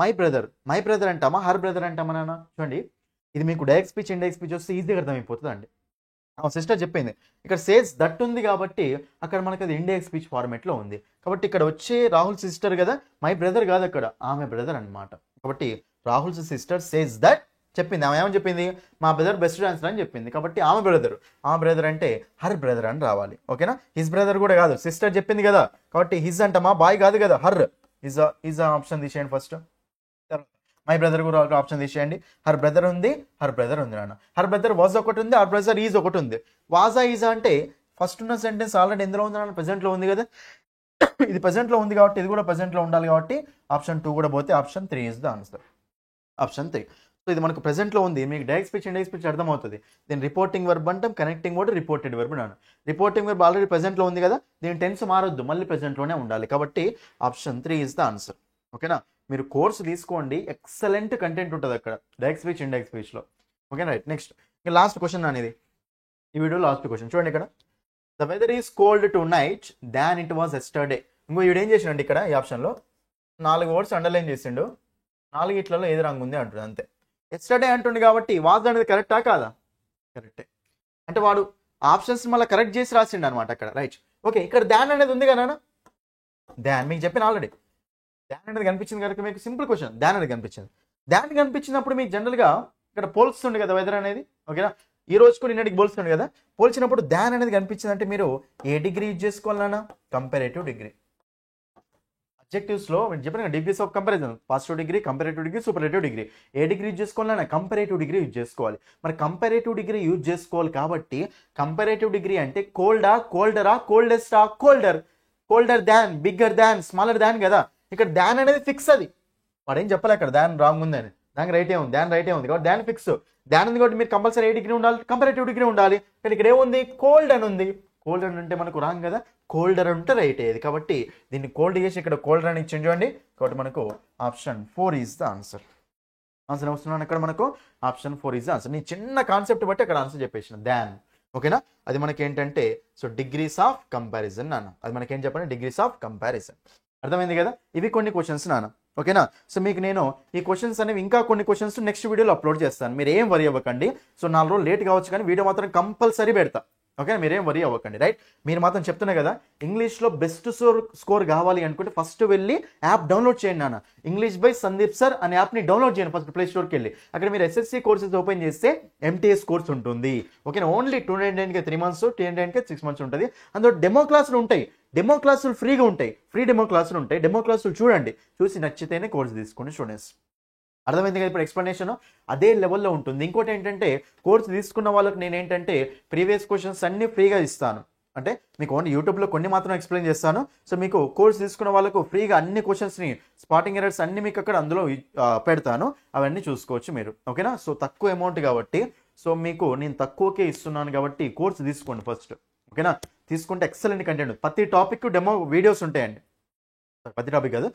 మై బ్రదర్ అంటామా, హర్ బ్రదర్ అంటామా నాన్న? చూడండి, ఇది మీకు డైరెక్ట్ స్పీచ్, ఇండైరెక్ట్ స్పీచ్ వస్తే ఈజీగా అర్థమైపోతుంది అండి. సిస్టర్ చెప్పింది, ఇక్కడ సేస్ దట్ ఉంది కాబట్టి అక్కడ మనకి అది ఇండైరెక్ట్ స్పీచ్ ఫార్మేట్లో ఉంది. కాబట్టి ఇక్కడ వచ్చే రాహుల్ సిస్టర్ కదా, మై బ్రదర్ కాదు, అక్కడ ఆమె బ్రదర్ అనమాట. కాబట్టి రాహుల్ సిస్టర్ సేస్ దట్ చెప్పింది. ఆమె ఏమని చెప్పింది? మా బ్రదర్ బెస్ట్ డాన్సర్ అని చెప్పింది. కాబట్టి ఆమె బ్రదర్ అంటే హర్ బ్రదర్ అని రావాలి. ఓకేనా, హిజ్ బ్రదర్ కూడా కాదు, సిస్టర్ చెప్పింది కదా, కాబట్టి హిజ్ అంట, మా బాయ్ కాదు కదా, హర్. ఇజ్ ఆప్షన్ తీసేయండి ఫస్ట్. మై బ్రదర్ కూడా ఆప్షన్ తీసేయండి. హర్ బ్రదర్ ఉంది, హర్ బ్రదర్ ఉంది నాన్న. హర్ బ్రదర్ వాజ్ ఒకటి ఉంది, హర్ బ్రదర్ ఈజ్ ఒకటి ఉంది. వాజా ఈజా అంటే ఫస్ట్ ఉన్న సెంటెన్స్ ఆల్రెడీ ఎందులో ఉంది నాన్న? ప్రెసెంట్లో ఉంది కదా. ఇది ప్రెసెంట్లో ఉంది కాబట్టి ఇది కూడా ప్రెసెంట్లో ఉండాలి కాబట్టి ఆప్షన్ 2 కూడా పోతే option 3 is the answer. Option 3. So ఇది మనకు ప్రెసెంట్లో ఉంది. మీకు డైరెక్ట్ స్పీచ్ ఇండైరెక్ట్ స్పీచ్ అర్థమవుతుంది. దీని రిపోర్టింగ్ వర్బ్ అంటాం, కనెక్టింగ్ వర్డ్ రిపోర్టెడ్ వర్బ్ నాన్న. రిపోర్టింగ్ వర్బ్ ఆల్రెడీ ప్రెసెంట్లో ఉంది కదా, దీని టెన్స్ మారొద్దు, మళ్ళీ ప్రెసెంట్లోనే ఉండాలి కాబట్టి ఆప్షన్ 3 ఇస్ ద ఆన్సర్. ఓకేనా? మీరు కోర్సు తీసుకోండి, ఎక్సలెంట్ కంటెంట్ ఉంటుంది అక్కడ డైరెక్ట్ స్పీచ్ ఇండైరెక్ట్ స్పీచ్లో. Okay right. నెక్స్ట్ ఇంకా లాస్ట్ క్వశ్చన్ అనేది ఈ వీడియో లాస్ట్ క్వశ్చన్ చూడండి. ఇక్కడ the weather is cold tonight than it was yesterday. ఇంకో వీడు ఏం చేసిండు ఇక్కడ ఈ ఆప్షన్లో 4 వర్డ్స్ అండర్లైన్ చేసిండు. 4 ఇట్లలో ఏది రంగు ఉంది అంటుంది అంతే. ఎస్టర్డే అంటుండే కాబట్టి వాజ్ అనేది కరెక్టా కాదా? కరెక్టే. అంటే వాడు ఆప్షన్స్ మళ్ళీ కరెక్ట్ చేసి రాసిండు అనమాట అక్కడ. రైట్. ఓకే, ఇక్కడ దాన్ అనేది ఉంది కదా, దాన్ మీకు చెప్పిన ఆల్రెడీ. దాన్ అనేది కనిపించింది కనుక మీకు సింపుల్ క్వశ్చన్. దాన్ అనేది కనిపించింది. దాన్ కనిపించినప్పుడు మీకు జనరల్గా ఇక్కడ పోల్స్తుండే కదా వెదర్ అనేది. ఓకేనా? ఈ రోజుకు నిన్నటికి పోల్స్తుండే కదా. పోల్చినప్పుడు దాన్ అనేది కనిపించింది అంటే మీరు ఏ డిగ్రీ యూజ్ చేసుకోవాలన్నా? Comparative degree. అబ్జెక్టివ్స్లో మీరు చెప్పిన degrees of comparison, positive degree, comparative degree, superlative degree. ఏ డిగ్రీ యూజ్ చేసుకోవాలన్నా? కంపారేటివ్ డిగ్రీ యూజ్ చేసుకోవాలి. మరి కంపారేటివ్ డిగ్రీ యూజ్ చేసుకోవాలి కాబట్టి కంపారేటివ్ డిగ్రీ అంటే కోల్డా, కోల్డరా, కోల్డెస్టా? కోల్డర్. కోల్డర్ దాన్, బిగ్గర్ దాన్, స్మాలర్ దాన్ కదా. ఇక్కడ దాన్ అనేది ఫిక్స్. అది వాడు ఏం చెప్పలే అక్కడ దాన్ రాంగ్ ఉందని. దానికి రైటే ఉంది, దాని రైటే ఉంది కాబట్టి దాన్ ఫిక్స్. దాని ఉంది కాబట్టి మీరు కంపల్సరీ ఏ డిగ్రీ ఉండాలి? కంపారేటివ్ డిగ్రీ ఉండాలి. కానీ ఇక్కడ ఏముంది? కోల్డ్ అని ఉంది. కోల్డ్ అని అంటే మనకు రాంగ్ కదా. కోల్డర్ అంటే రైట్ అయ్యేది కాబట్టి దీన్ని కోల్డ్ చేసి ఇక్కడ కోల్డర్ అని ఇచ్చింది చూడండి. కాబట్టి మనకు option 4 is the answer. Answer వస్తున్నాను అక్కడ మనకు ఆప్షన్ 4 ఈజ్ ద ఆన్సర్. నేను చిన్న కాన్సెప్ట్ బట్టి అక్కడ ఆన్సర్ చెప్పేసిన దాన్. ఓకేనా? అది మనకి ఏంటంటే సో డిగ్రీస్ ఆఫ్ కంపారిజన్ నాన్న. అది మనకేం చెప్పండి? Degrees of comparison. అర్థమైంది కదా? ఇవి కొన్ని క్వశ్చన్స్ నాన్న. ఓకేనా? సో మీకు నేను ఈ క్వశ్చన్స్ అనేవి ఇంకా కొన్ని క్వశ్చన్స్ నెక్స్ట్ వీడియోలో అప్లోడ్ చేస్తాను. మీరు ఏం వరీ అవ్వకండి. సో 4 రోజులు లేట్ కావచ్చు కానీ వీడియో మాత్రం కంపల్సరీ పెడతా. ఓకే, మీరేం వరీ అవ్వకండి. రైట్. మీరు మాత్రం చెప్తున్నా కదా, ఇంగ్లీష్లో బెస్ట్ స్కోర్ కావాలి అనుకుంటే ఫస్ట్ వెళ్ళి యాప్ డౌన్లోడ్ చేయండి నాన్న. ఇంగ్లీష్ బై సందీప్ సార్ అనే యాప్ని డౌన్లోడ్ చేయండి ఫస్ట్ ప్లే స్టోర్కి వెళ్ళి. అక్కడ మీరు ఎస్ఎస్సి కోర్సెస్ ఓపెన్ చేస్తే ఎంటీఎస్ కోర్స్ ఉంటుంది. ఓకేనా? ఓన్లీ 299కి 3 months, 299కి 6 months ఉంటుంది. అందులో డెమో క్లాసులు ఉంటాయి. డెమో క్లాసులు ఫ్రీగా ఉంటాయి. ఫ్రీ డెమో క్లాసులు ఉంటాయి. డెమో క్లాసులు చూడండి, చూసి నచ్చితేనే కోర్సు తీసుకోండి స్టూడెంట్స్. అర్థమైంది కదా? ఇప్పుడు ఎక్స్ప్లెనేషన్ అదే లెవెల్లో ఉంటుంది. ఇంకోటి ఏంటంటే కోర్సు తీసుకున్న వాళ్ళకి నేను ఏంటంటే ప్రీవియస్ క్వశ్చన్స్ అన్ని ఫ్రీగా ఇస్తాను. అంటే మీకు ఓన్లీ యూట్యూబ్లో కొన్ని మాత్రం ఎక్స్ప్లెయిన్ చేస్తాను. సో మీకు కోర్స్ తీసుకున్న వాళ్ళకు ఫ్రీగా అన్ని క్వశ్చన్స్ని, స్పాటింగ్ ఎర్రర్స్ అన్ని మీకు అక్కడ అందులో పెడతాను. అవన్నీ చూసుకోవచ్చు మీరు. ఓకేనా? సో తక్కువ అమౌంట్ కాబట్టి సో మీకు నేను తక్కువకే ఇస్తున్నాను కాబట్టి కోర్సు తీసుకోండి ఫస్ట్. ఓకేనా? తీసుకుంటే ఎక్సలెంట్ కంటెంట్. ప్రతి టాపిక్ డెమో వీడియోస్ ఉంటాయండి. ప్రతి టాపిక్ కాదు,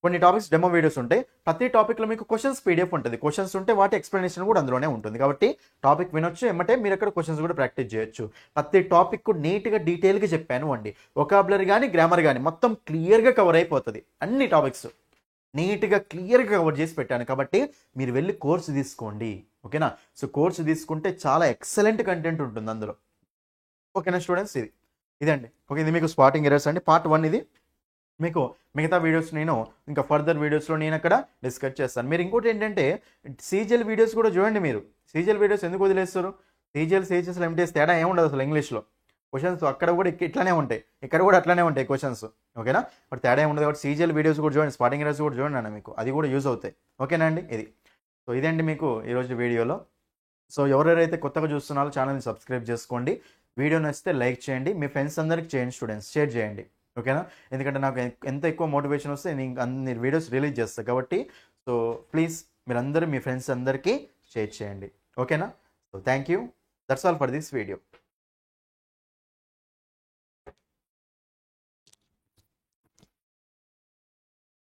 కొన్ని టాపిక్స్ డెమో వీడియోస్ ఉంటాయి. ప్రతి టాపిక్లో మీకు క్వశ్చన్స్ పీడిఎఫ్ ఉంటుంది. క్వశ్చన్స్ ఉంటే వాటి ఎక్స్ప్లెనేషన్ కూడా అందులోనే ఉంటుంది. కాబట్టి టాపిక్ వినొచ్చు, ఏమంటే మీరు అక్కడ క్వశ్చన్స్ కూడా ప్రాక్టీస్ చేయొచ్చు. ప్రతి టాపిక్ నీట్గా డీటెయిల్గా చెప్పాను అండి. వొకాబులరీ కానీ గ్రామర్ కానీ మొత్తం క్లియర్గా కవర్ అయిపోతుంది. అన్ని టాపిక్స్ నీట్గా క్లియర్గా కవర్ చేసి పెట్టాను కాబట్టి మీరు వెళ్ళి కోర్సు తీసుకోండి. ఓకేనా? సో కోర్సు తీసుకుంటే చాలా ఎక్సలెంట్ కంటెంట్ ఉంటుంది అందులో. ఓకేనా స్టూడెంట్స్? ఇదండి. ఓకే, ఇది మీకు స్పాటింగ్ ఎర్రర్స్ అండి పార్ట్ 1 ఇది. మీకు మిగతా వీడియోస్ నేను ఇంకా ఫర్దర్ వీడియోస్లో నేను అక్కడ డిస్కస్ చేస్తాను. మీరు ఇంకోటి ఏంటంటే సీజిఎల్ వీడియోస్ కూడా చూడండి. మీరు సీజిఎల్ వీడియోస్ ఎందుకు వదిలేస్తారు? సీజిఎల్ సిహెచ్ఎస్ఎల్ ఎంటీఎస్ తేడా ఏముండదు అసలు. ఇంగ్లీష్లో క్వశ్చన్స్ అక్కడ కూడా ఇట్లానే ఉంటాయి, ఇక్కడ కూడా అట్లానే ఉంటాయి క్వశ్చన్స్. ఓకేనా? బట్ తేడా ఏముండదు కాబట్టి సీజిఎల్ వీడియోస్ కూడా చూడండి, స్పాటింగ్ ఎర్రర్స్ కూడా చూడండి అన్న, మీకు అది కూడా యూజ్ అవుతాయి. ఓకేనా అండి? ఇది సో ఇదండి మీకు ఈరోజు వీడియోలో. సో ఎవరెవరైతే కొత్తగా చూస్తున్నారో ఛానల్ని సబ్స్క్రైబ్ చేసుకోండి. వీడియో నచ్చితే లైక్ చేయండి, మీ ఫ్రెండ్స్ అందరికి చేయండి, స్టూడెంట్స్ షేర్ చేయండి. ఓకేనా? ఎందుకంటే నాకు ఎంత ఎక్కువ మోటివేషన్ వస్తే నేను అన్ని వీడియోస్ రిలీజ్ చేస్తాను కాబట్టి సో ప్లీజ్ మీరందరూ మీ ఫ్రెండ్స్ అందరికీ షేర్ చేయండి. ఓకేనా? So thank you. That's all for this video.